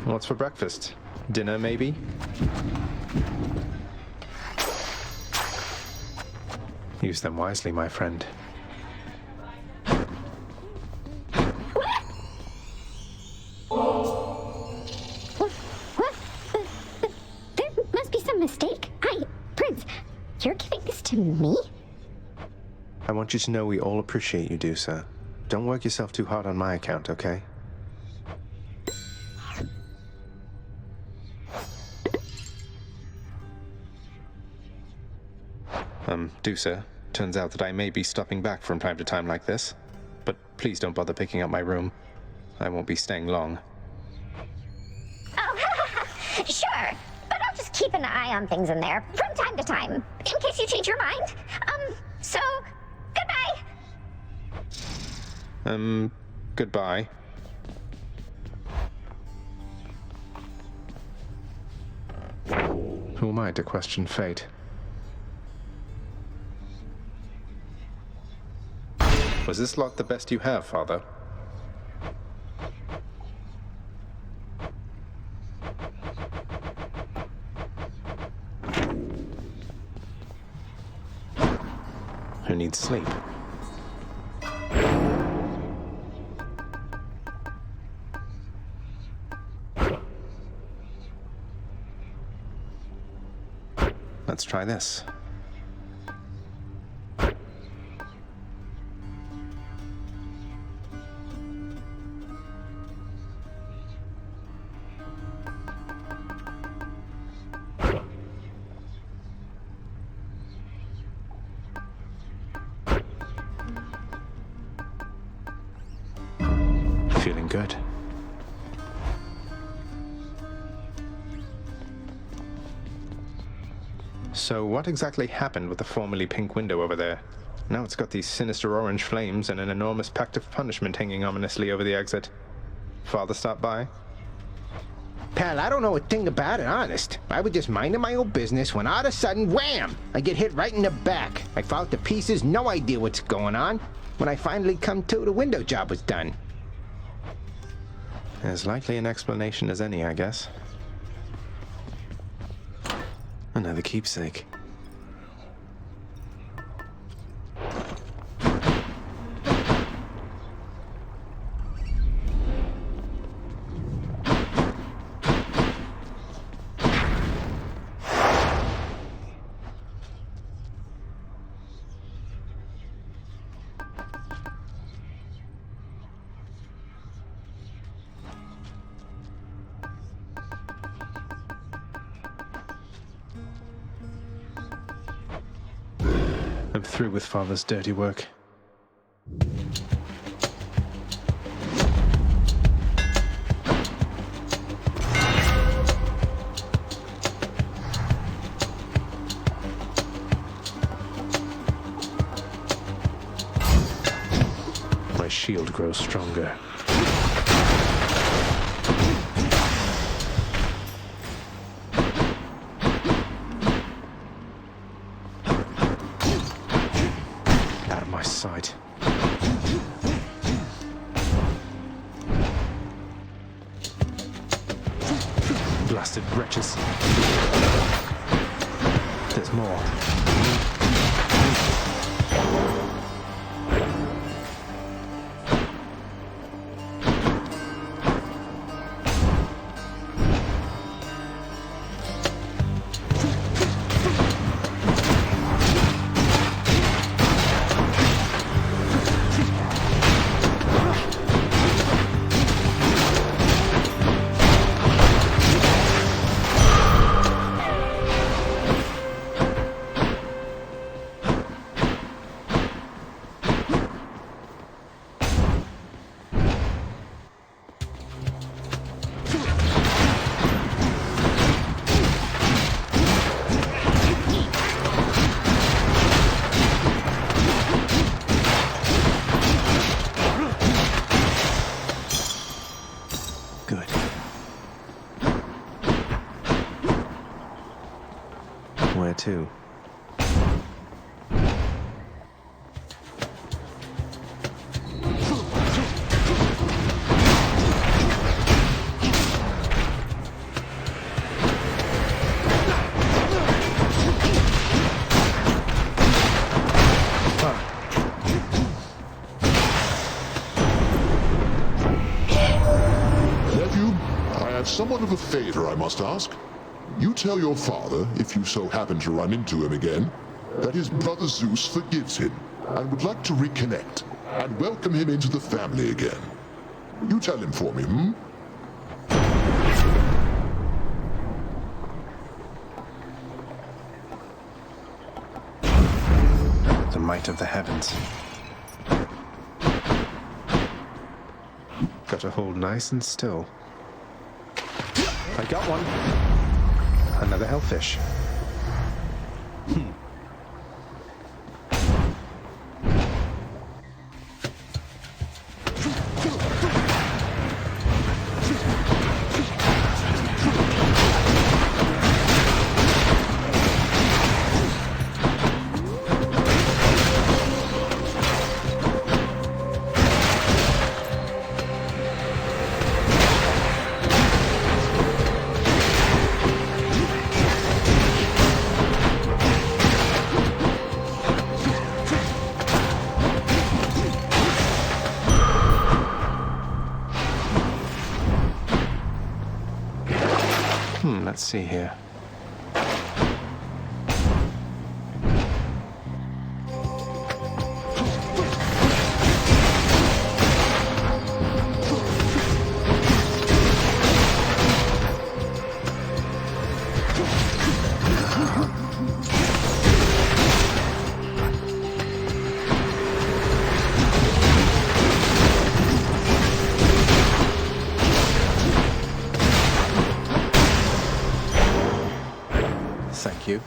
What's for breakfast? Dinner, maybe? Use them wisely, my friend. Me? I want you to know we all appreciate you, Dusa. Don't work yourself too hard on my account, okay? Dusa, turns out that I may be stopping back from time to time like this. But please don't bother picking up my room. I won't be staying long. Oh, sure. But I'll just keep an eye on things in there from time to time, in case you change your mind. So, goodbye. Goodbye. Who am I to question fate? Was this lot the best you have, Father? Who needs sleep? Let's try this. Feeling good. So what exactly happened with the formerly pink window over there? Now it's got these sinister orange flames and an enormous pact of punishment hanging ominously over the exit. Father stopped by? Pal, I don't know a thing about it, honest. I was just minding my own business when all of a sudden, wham! I get hit right in the back. I fall to pieces, no idea what's going on. When I finally come to, the window job was done. As likely an explanation as any, I guess. Another keepsake. I'm through with Father's dirty work. My shield grows stronger. Sight. Blasted wretches. There's more. Where to? Nephew, I have somewhat of a favor I must ask. You tell your father, if you so happen to run into him again, that his brother Zeus forgives him and would like to reconnect and welcome him into the family again. You tell him for me, hmm? The might of the heavens. Got to hold nice and still. I got one. Another hellfish. Let's see here. Thank you.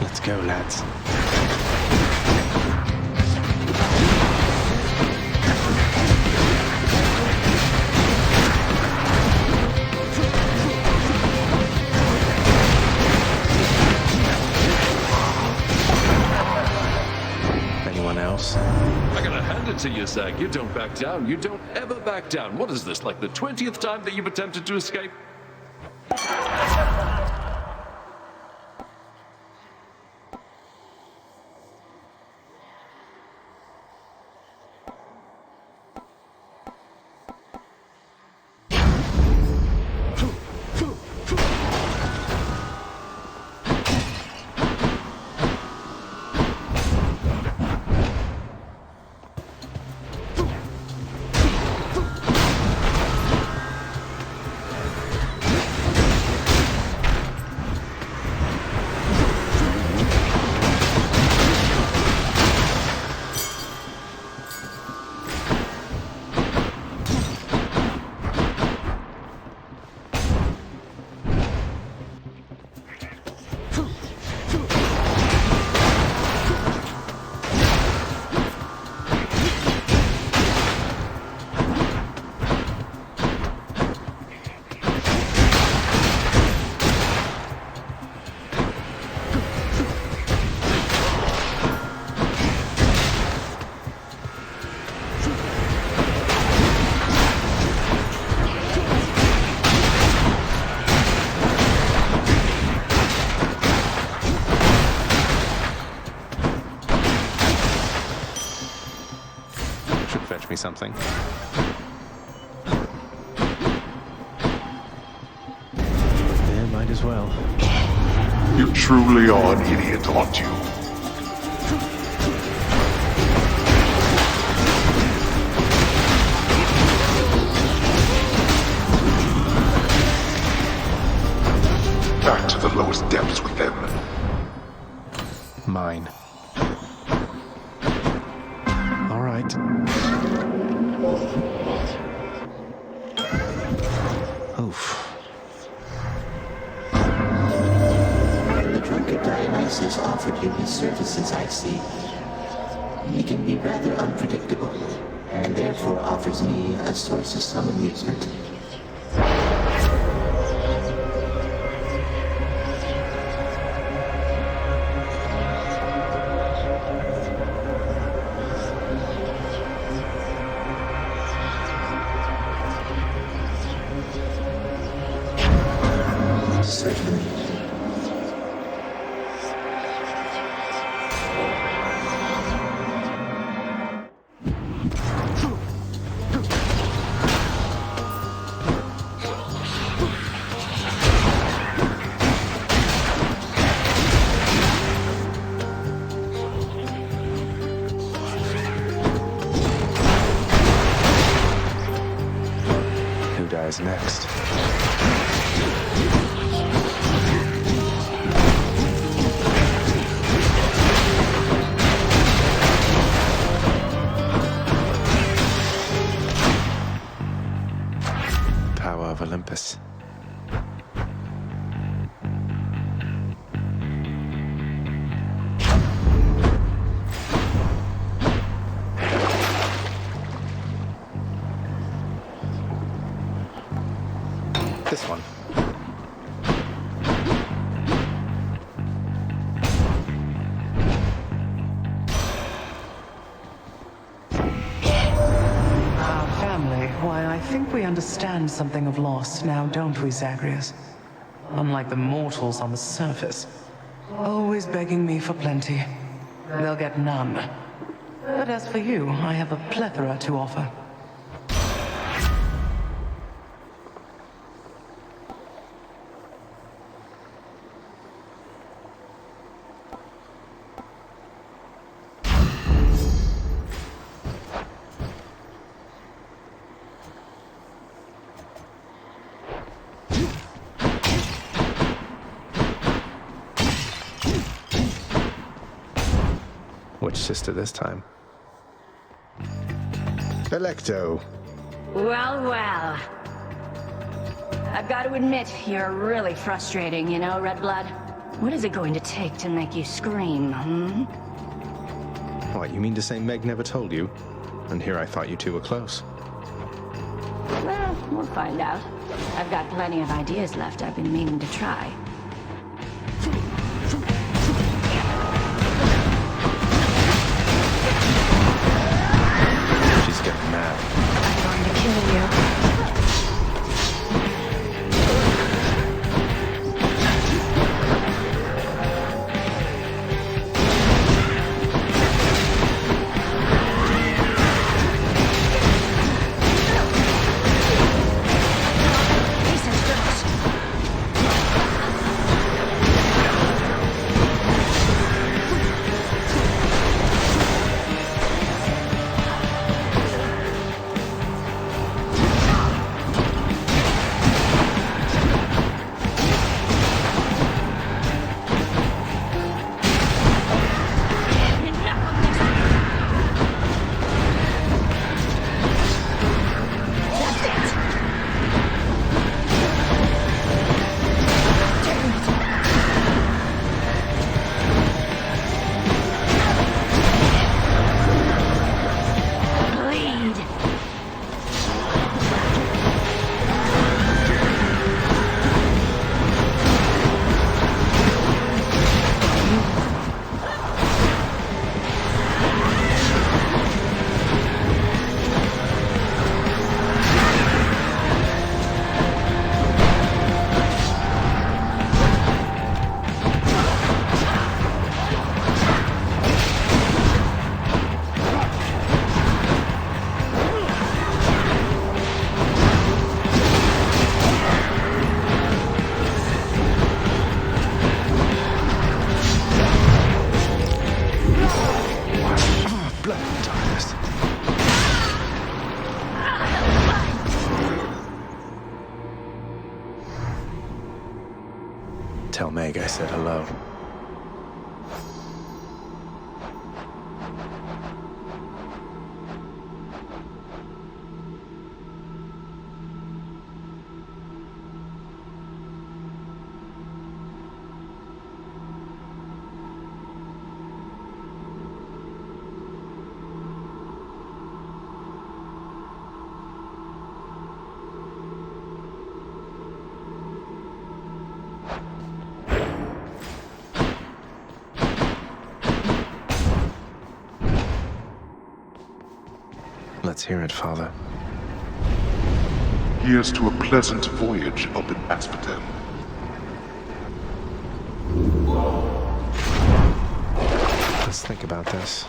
Let's go, lads. to you, Zag. You don't back down. You don't ever back down. What is this, like the 20th time that you've attempted to escape? Fetch me something. Yeah, might as well. You truly are an idiot, aren't you? Back to the lowest depths with them. Mine. All right. Oof. The drunkard Dionysus offered you his services, I see. He can be rather unpredictable, and therefore offers me a source of some amusement. Certainly. Who dies next? Power of Olympus. This one. Family, why, I think we understand something of loss now, don't we, Zagreus? Unlike the mortals on the surface. Always begging me for plenty. They'll get none. But as for you, I have a plethora to offer. Which sister this time? Electo. Well, well. I've got to admit, you're really frustrating, you know, Redblood. What is it going to take to make you scream, hmm? What, you mean to say Meg never told you? And here I thought you two were close. Well, we'll find out. I've got plenty of ideas left I've been meaning to try. Meg I said hello. Let's hear it, Father. Here's to a pleasant voyage up in Asphodel. Let's think about this.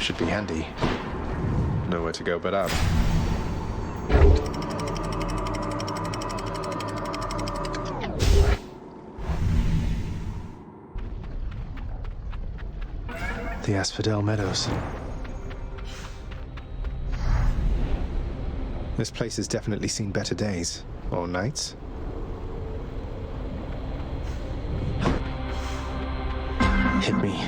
Should be handy. Nowhere to go but up. The Asphodel Meadows. This place has definitely seen better days. Or nights. Hit me.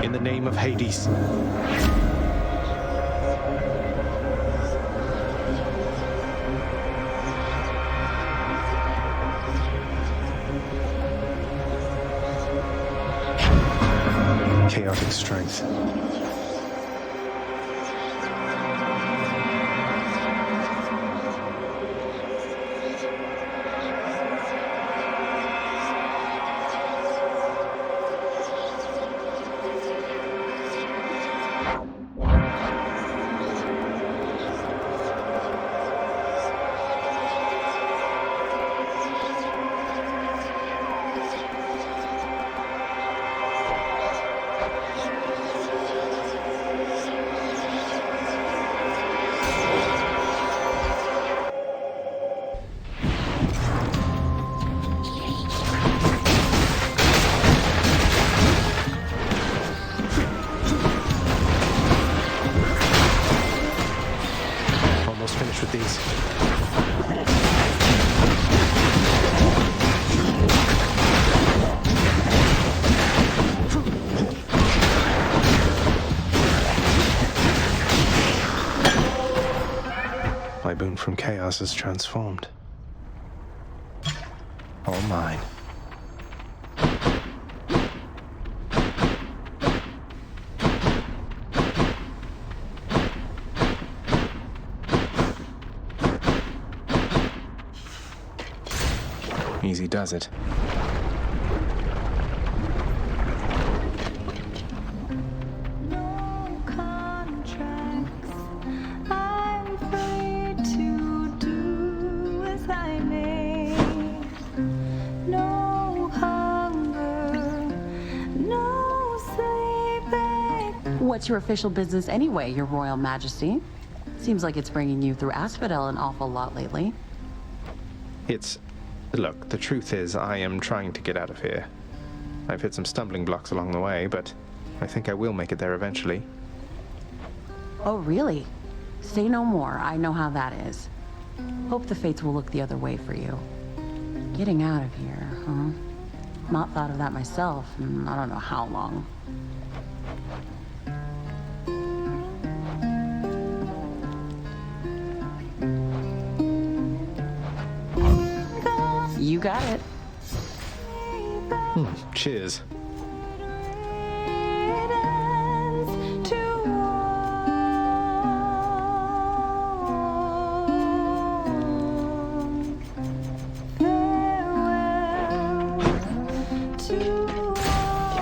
In the name of Hades. Chaotic strength. Finish with these. My boon from chaos is transformed. All mine. Easy does it. What's your official business anyway, Your Royal Majesty? Seems like it's bringing you through Asphodel an awful lot lately. Look, the truth is, I am trying to get out of here. I've hit some stumbling blocks along the way, but I think I will make it there eventually. Oh, really? Say no more. I know how that is. Hope the fates will look the other way for you. Getting out of here, huh? Not thought of that myself in I don't know how long. You got it. Cheers.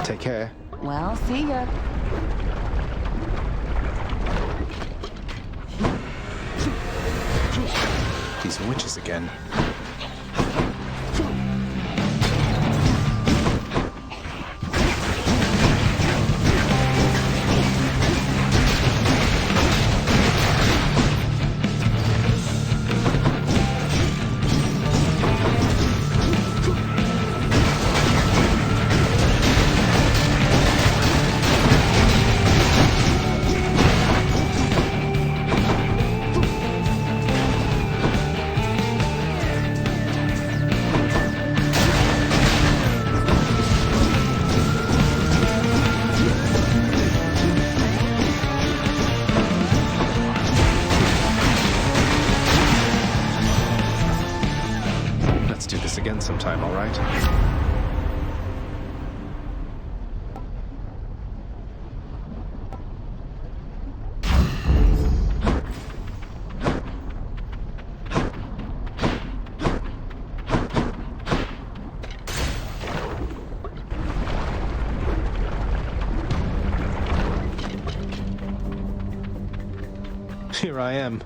Take care. Well, see ya. These witches again. sometime, all right? Here I am.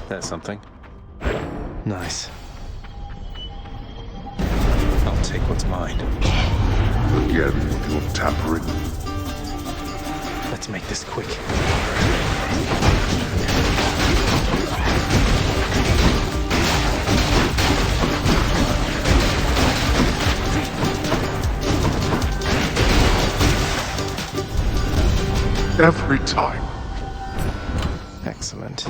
That's something. Nice. I'll take what's mine. Again with your tampering. Let's make this quick. Every time. Excellent.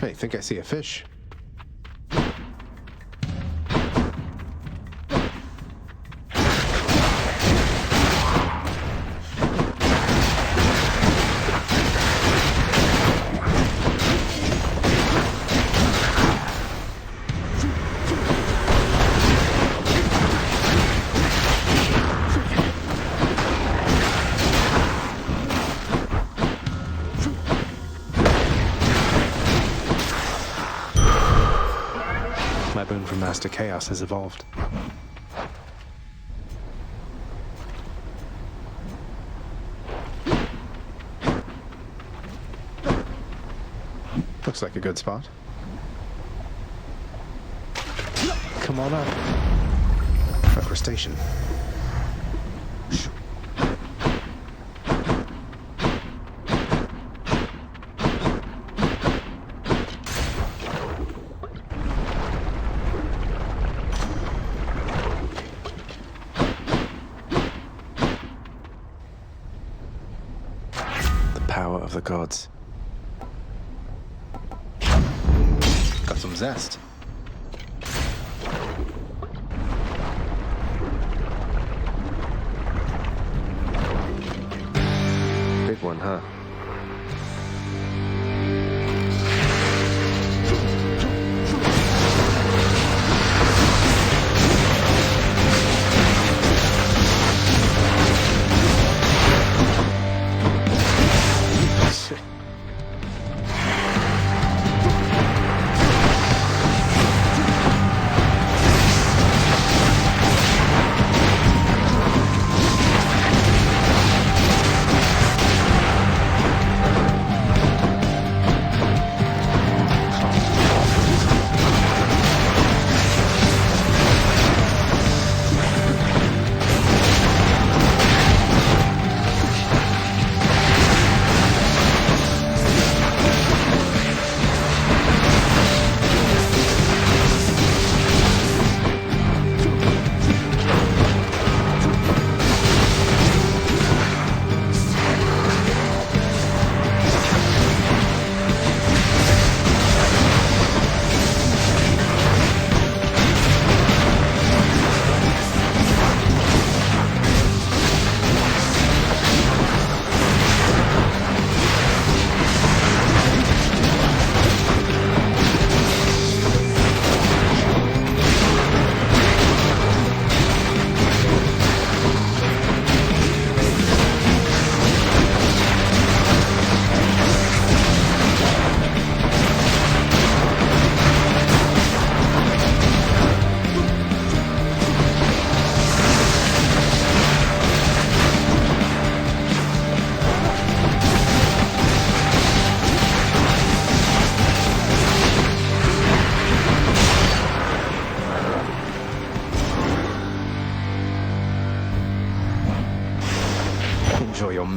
Hey, think I see a fish. My boon from Master Chaos has evolved. Looks like a good spot. Come on up. Prep for station. Power of the gods. Got some zest. Big one, huh?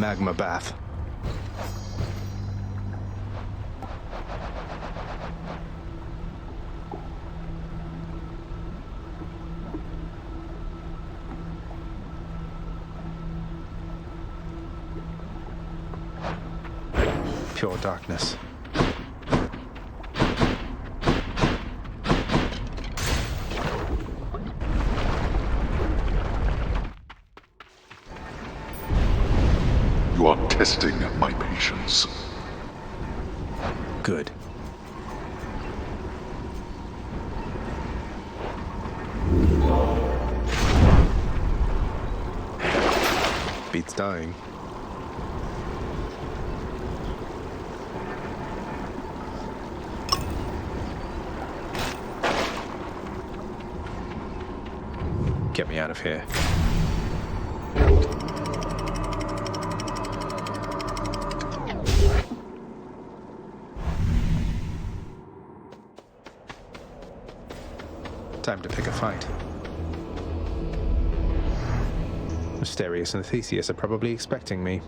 magma bath. Pure darkness. You are testing my patience. Good. Beats dying. Get me out of here. Time to pick a fight. Asterius and Theseus are probably expecting me.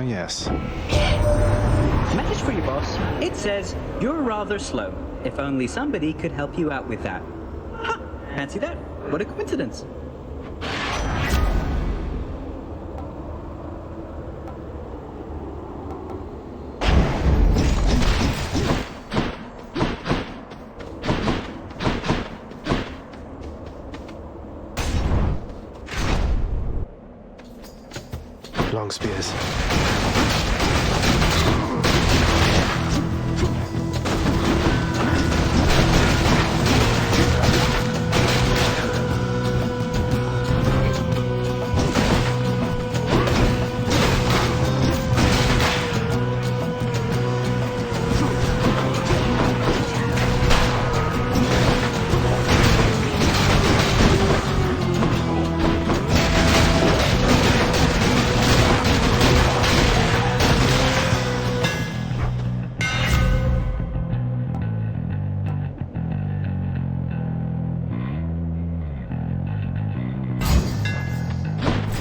Yes. Message for you, boss. It says, you're rather slow. If only somebody could help you out with that. Ha! Fancy that? What a coincidence. Long spears.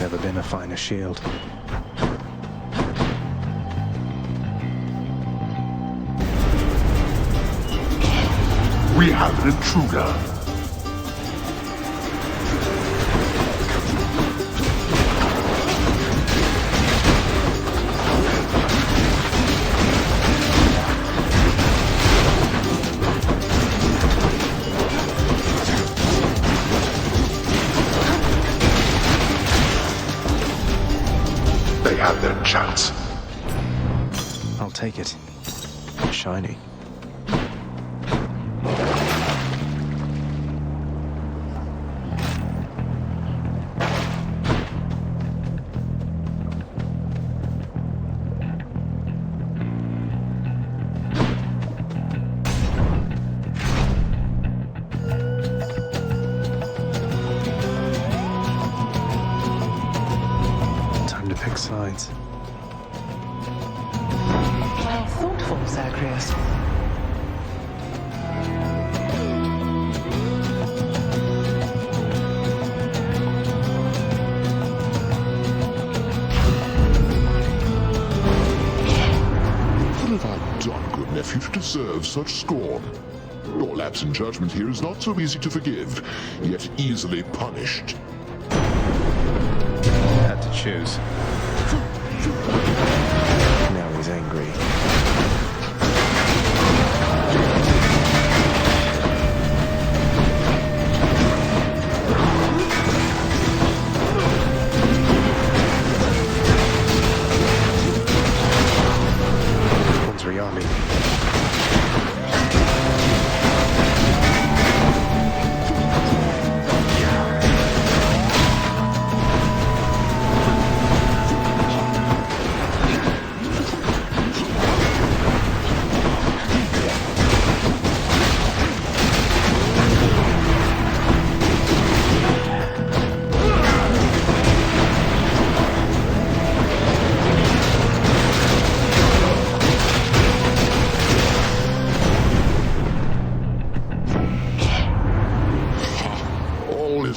Never been a finer shield. We have an intruder. They had their chance. I'll take it. Shiny. Pick sides. How thoughtful, Zagreus. What have I done, good nephew, to deserve such scorn? Your lapse in judgment here is not so easy to forgive, yet easily punished. Had to choose. Now he's angry. One's Riami.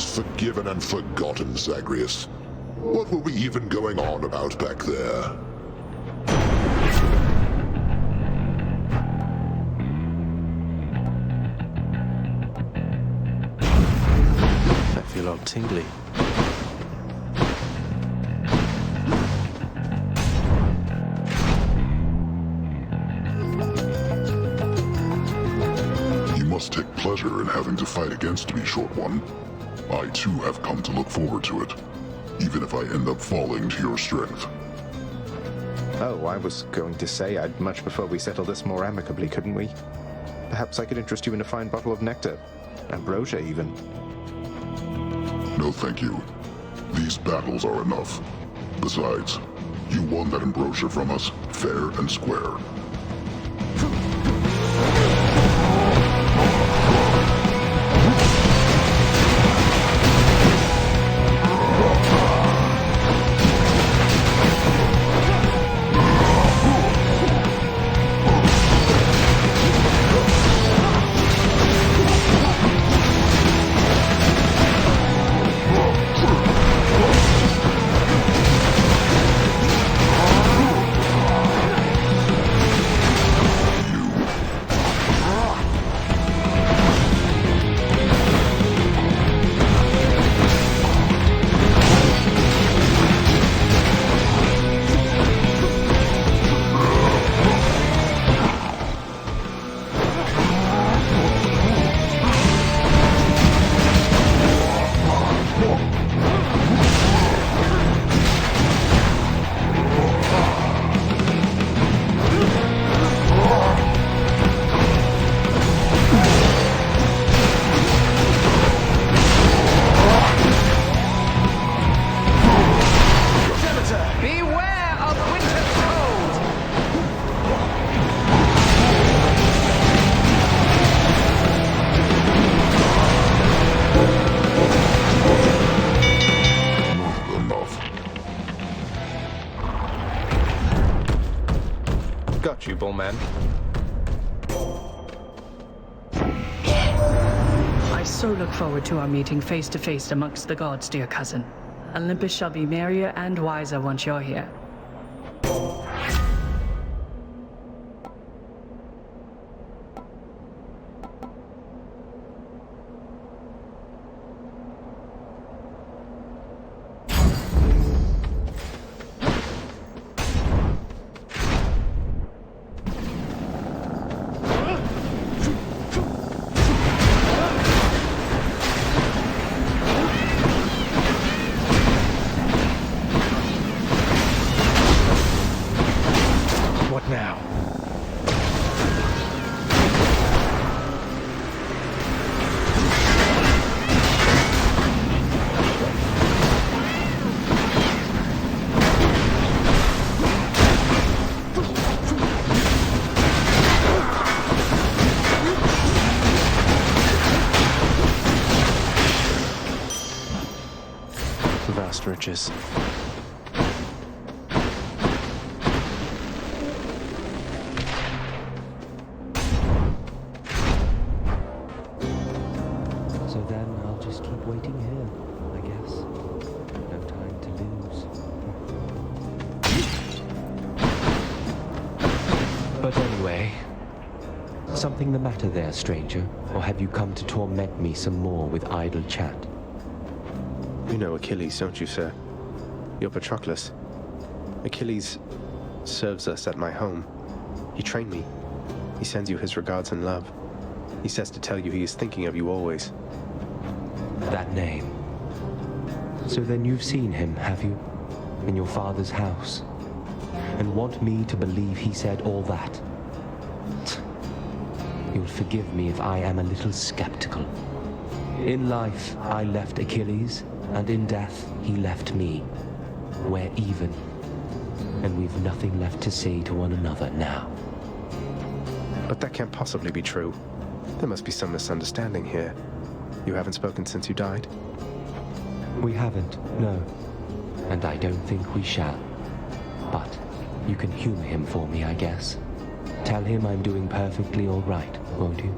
is forgiven and forgotten, Zagreus. What were we even going on about back there? I feel all tingly. You must take pleasure in having to fight against me, Short One. I too have come to look forward to it, even if I end up falling to your strength. Oh, I was going to say I'd much prefer we settle this more amicably, couldn't we? Perhaps I could interest you in a fine bottle of nectar. Ambrosia, even. No, thank you. These battles are enough. Besides, you won that ambrosia from us, fair and square. Got you, Bullman. I so look forward to our meeting face to face amongst the gods, dear cousin. Olympus shall be merrier and wiser once you're here. What now? Vast riches. So then I'll just keep waiting here, I guess. No time to lose. But anyway, something the matter there, stranger? Or have you come to torment me some more with idle chat? You know Achilles, don't you, sir? You're Patroclus. Achilles serves us at my home. He trained me. He sends you his regards and love. He says to tell you he is thinking of you always. That name. So then you've seen him, have you? In your father's house? And want me to believe he said all that? You'll forgive me if I am a little skeptical. In life, I left Achilles, and in death, he left me. We're even. And we've nothing left to say to one another now. But that can't possibly be true. There must be some misunderstanding here. You haven't spoken since you died? We haven't, no. And I don't think we shall. But you can humor him for me, I guess. Tell him I'm doing perfectly all right, won't you?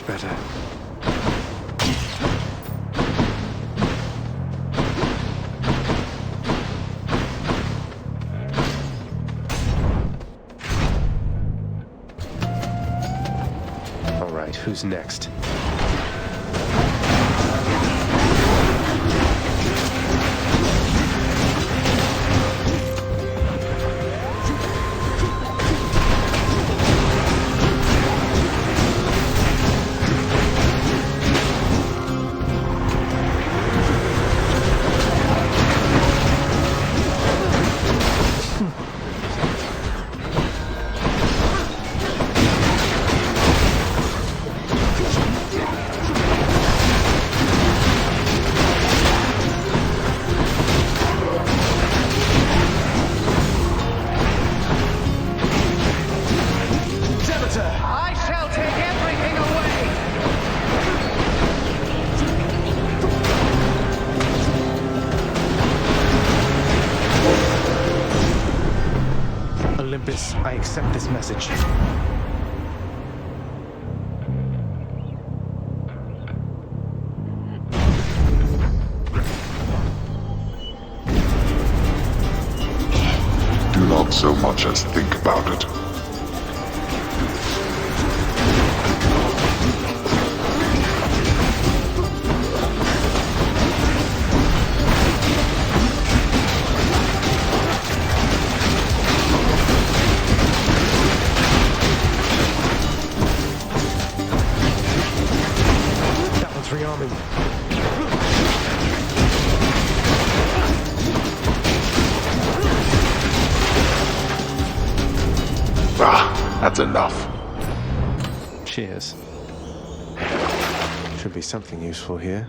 better. All right, who's next? I shall take everything away! Olympus, I accept this message. Do not so much as think about it. That one's rearming. That's enough. Cheers. Should be something useful here.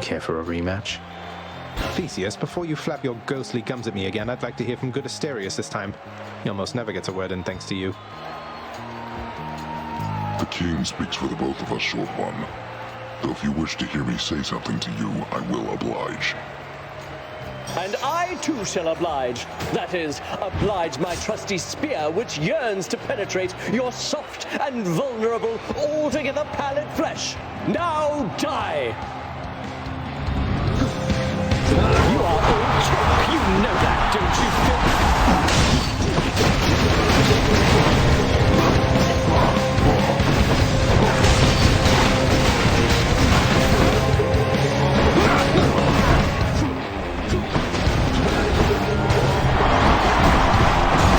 Care for a rematch? Theseus, before you flap your ghostly gums at me again, I'd like to hear from good Asterius this time. He almost never gets a word in thanks to you. The king speaks for the both of us, short one. Though if you wish to hear me say something to you, I will oblige. And I too shall oblige. That is, oblige my trusty spear, which yearns to penetrate your soft and vulnerable, altogether pallid flesh. Now die! You are all talk, you know that, don't you,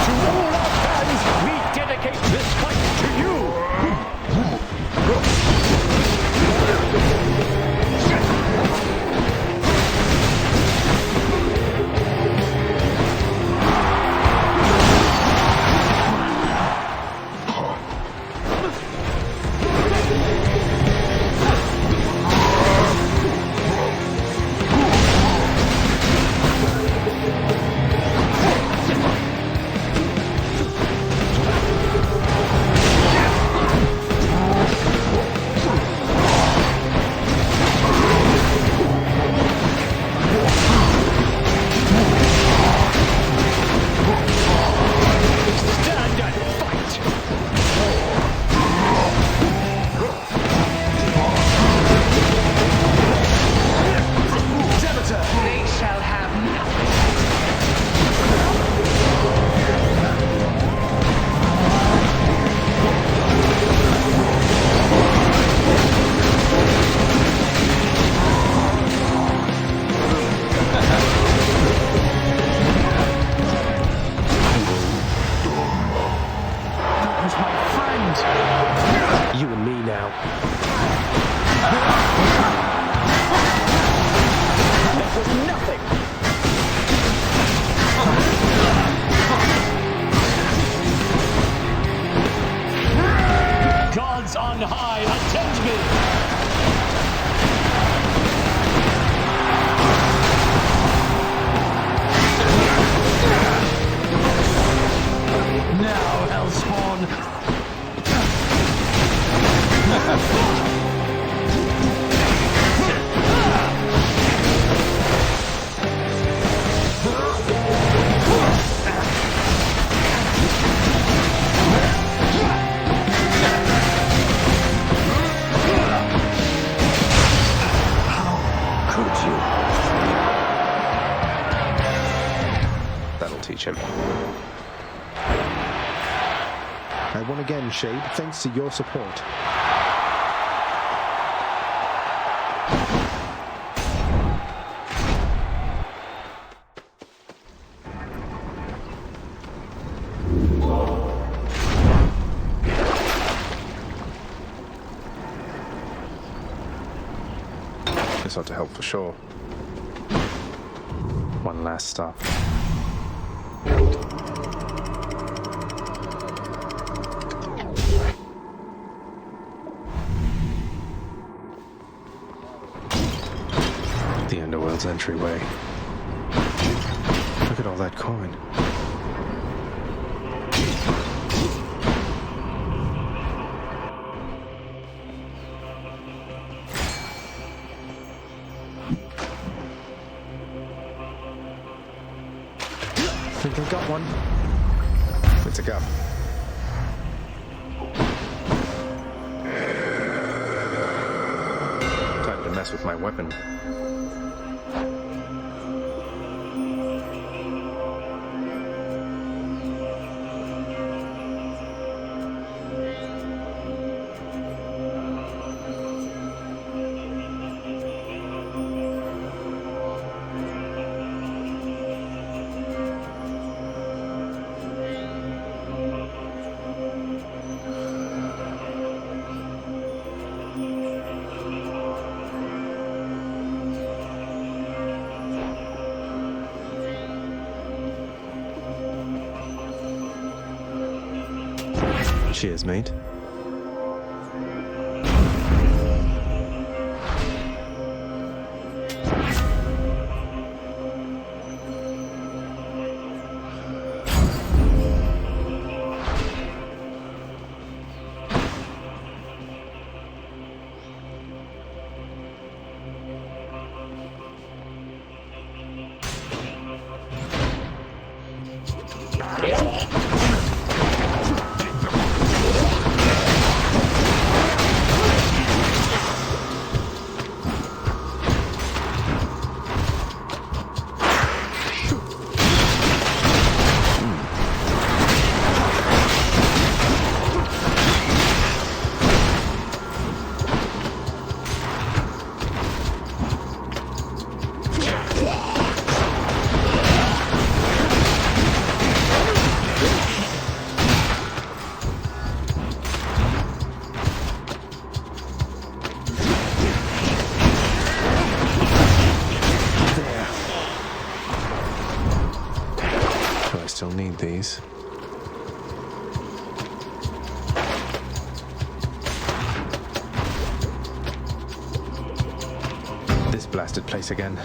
To all our fans, we dedicate this fight to you! recruit you. That'll teach him. I won again, Shade, thanks to your support. This ought to help for sure. One last stop. The Underworld's entryway. Look at all that coin. I think I got one. It's a go. Time to mess with my weapon. Cheers, mate. Still need these. This blasted place again.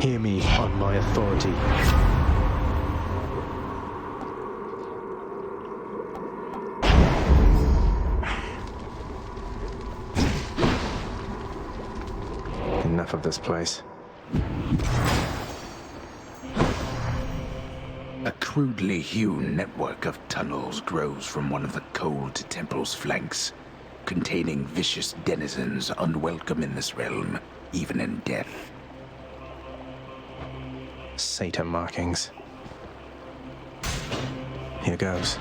Hear me on my authority. Enough of this place. A crudely hewn network of tunnels grows from one of the cold temple's flanks, containing vicious denizens unwelcome in this realm, even in death. Satyr markings. Here goes.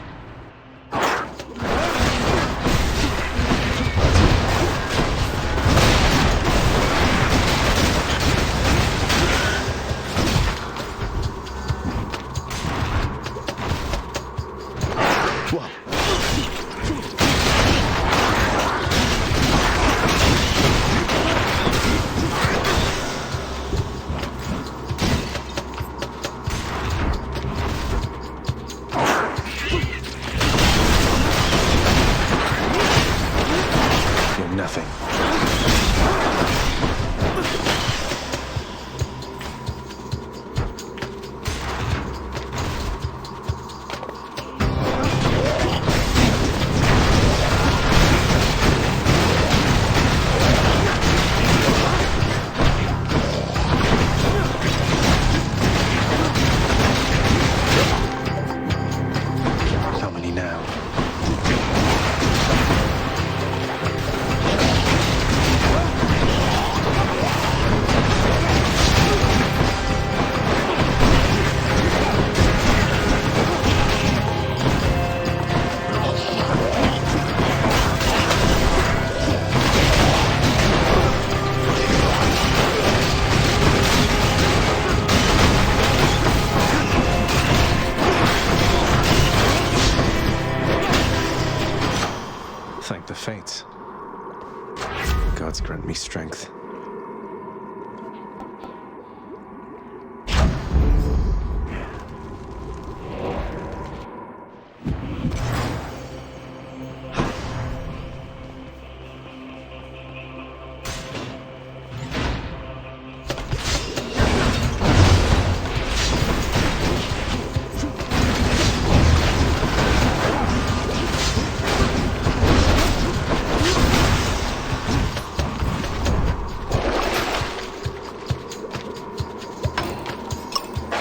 gods grant me strength.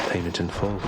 Payment in full.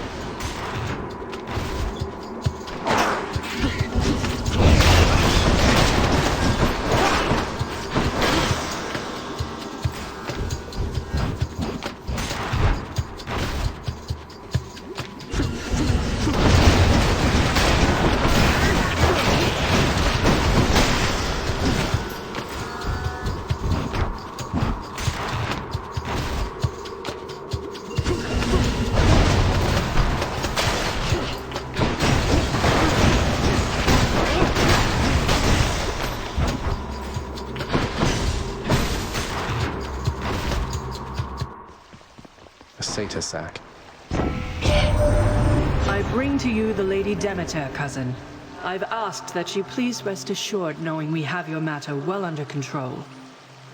Satyr sack. I bring to you the Lady Demeter, cousin. I've asked that you please rest assured knowing we have your matter well under control.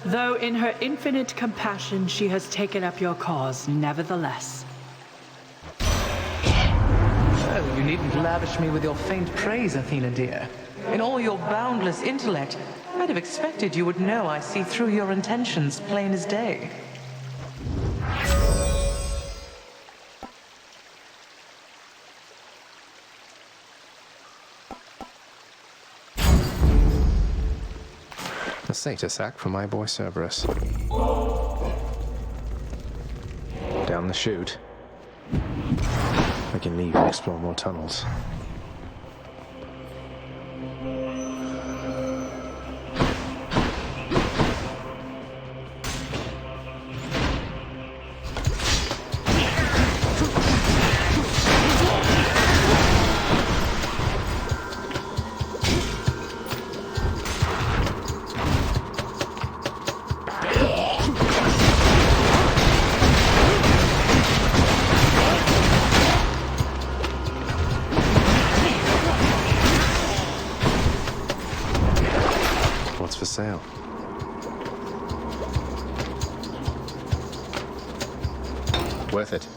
Though in her infinite compassion she has taken up your cause nevertheless. Oh, you needn't lavish me with your faint praise, Athena dear. In all your boundless intellect, I'd have expected you would know I see through your intentions plain as day. A satyr sack for my boy Cerberus. Down the chute. I can leave and explore more tunnels. For sale. Worth it.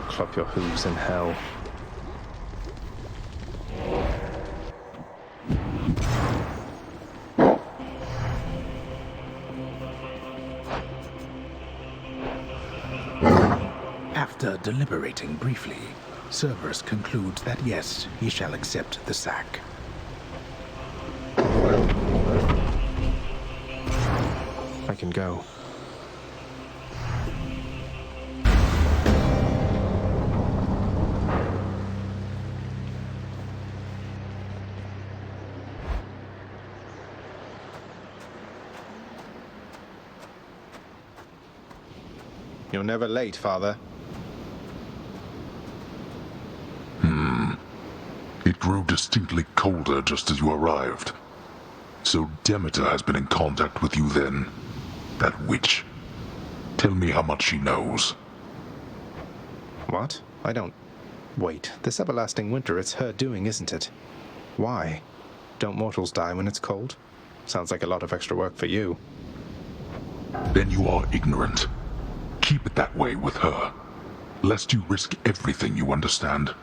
Clop your hooves in hell. After deliberating briefly, Cerberus concludes that yes, he shall accept the sack. I can go. You're never late, Father. It grew distinctly colder just as you arrived. So Demeter has been in contact with you then? That witch. Tell me how much she knows. What? I don't... Wait, this everlasting winter, it's her doing, isn't it? Why? Don't mortals die when it's cold? Sounds like a lot of extra work for you. Then you are ignorant. Keep it that way with her, lest you risk everything you understand.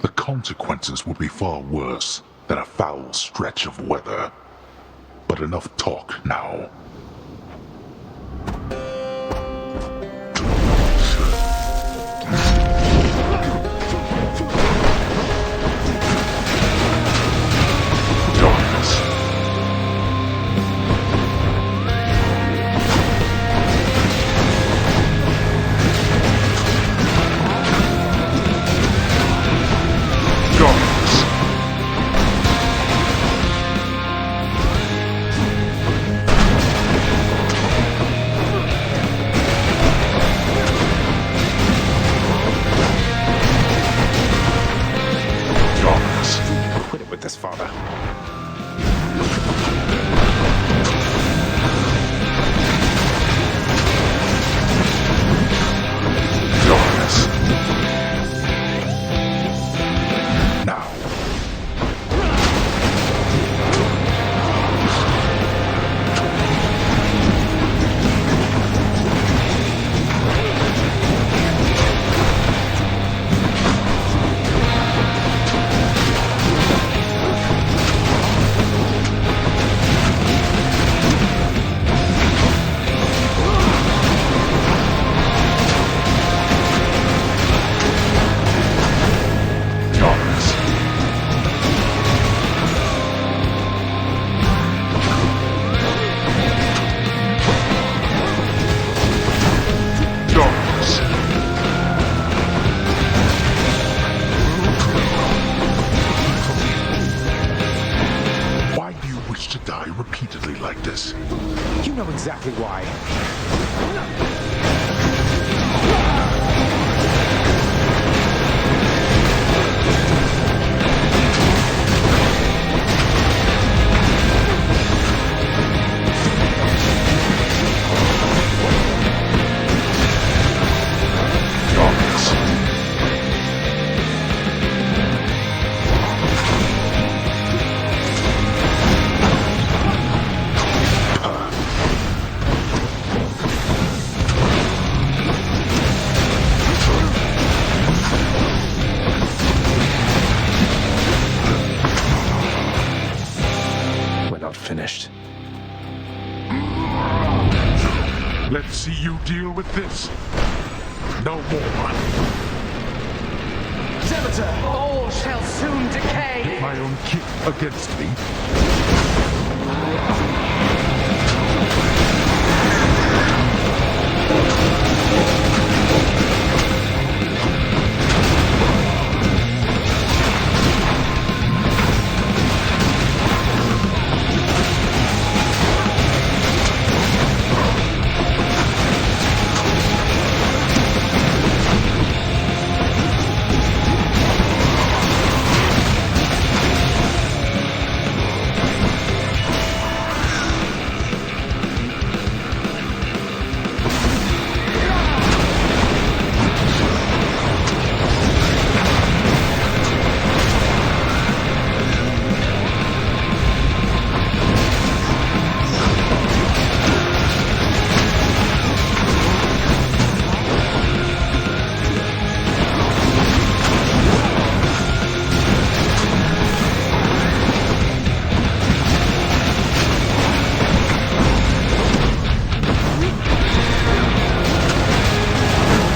The consequences would be far worse than a foul stretch of weather. But enough talk now. exactly why. Finished. Let's see you deal with this. No more. Demeter, all shall soon decay. My own kid against me.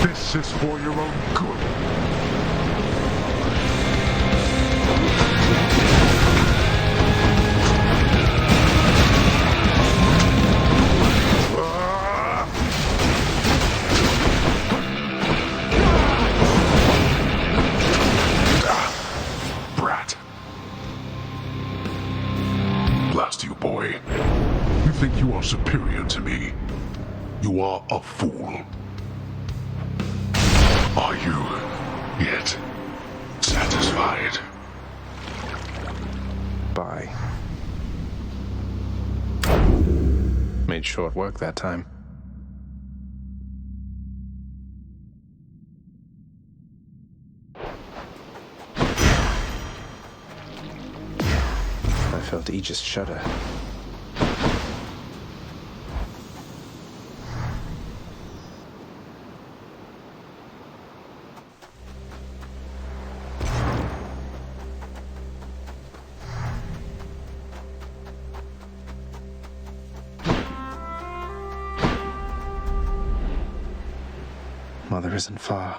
This is for your own good. Brat. Blast you, boy. You think you are superior to me? You are a fool. Are you yet satisfied? Bye. Made short work that time. I felt Aegis shudder. Mother isn't far.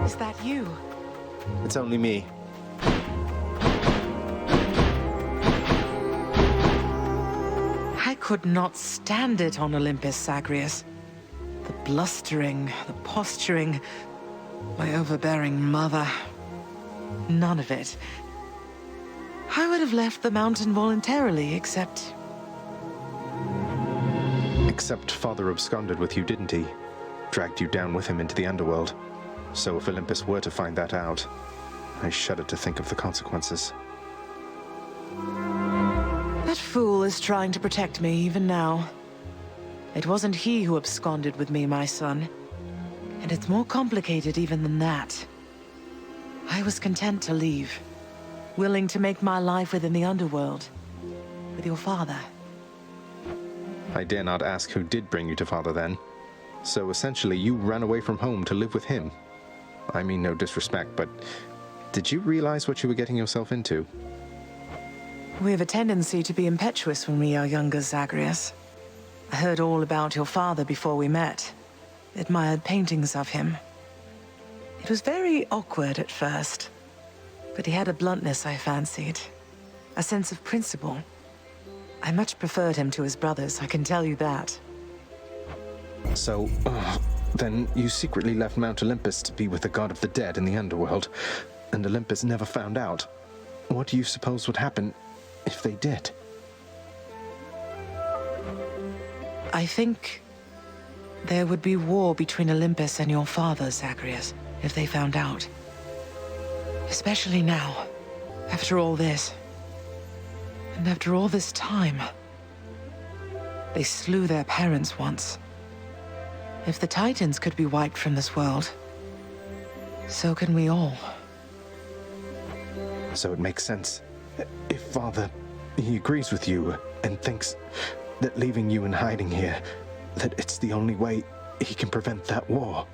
Is that you? It's only me. I could not stand it on Olympus, Zagreus. The blustering, the posturing, my overbearing mother. None of it. I would have left the mountain voluntarily, except... Except Father absconded with you, didn't he? Dragged you down with him into the underworld. So if Olympus were to find that out, I shudder to think of the consequences. That fool is trying to protect me even now. It wasn't he who absconded with me, my son. And it's more complicated even than that. I was content to leave, willing to make my life within the underworld, with your father. I dare not ask who did bring you to Father then. So essentially you ran away from home to live with him. I mean no disrespect, but did you realize what you were getting yourself into? We have a tendency to be impetuous when we are younger, Zagreus. I heard all about your father before we met. Admired paintings of him. It was very awkward at first, but he had a bluntness I fancied. A sense of principle. I much preferred him to his brothers, I can tell you that. So, then you secretly left Mount Olympus to be with the god of the dead in the underworld, and Olympus never found out. What do you suppose would happen if they did? I think there would be war between Olympus and your father, Zagreus, if they found out. Especially now, after all this. And after all this time. They slew their parents once. If the Titans could be wiped from this world, so can we all. So it makes sense. If Father, he agrees with you and thinks that leaving you in hiding here, that it's the only way he can prevent that war.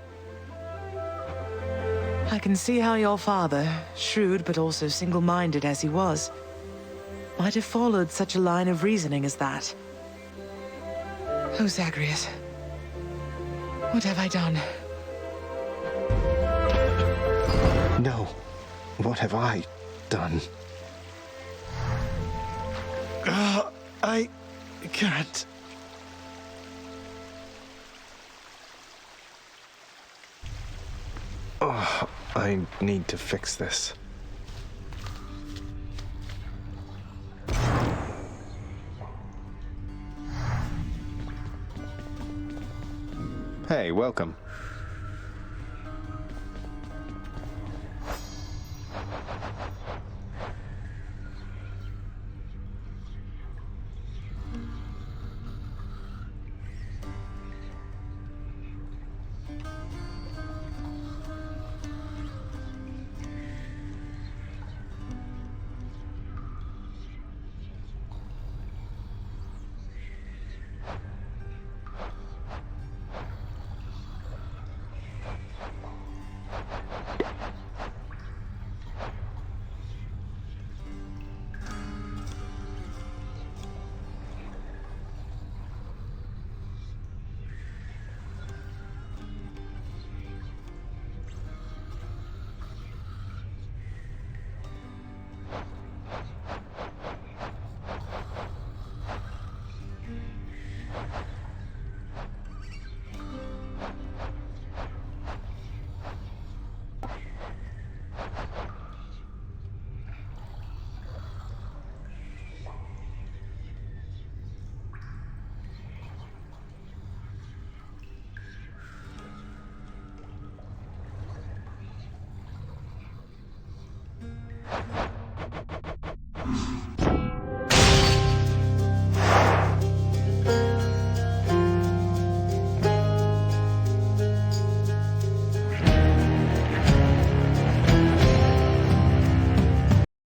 I can see how your father, shrewd but also single-minded as he was, might have followed such a line of reasoning as that. Oh, Zagreus. What have I done? No. What have I done? I can't. Oh, I need to fix this. Hey, welcome.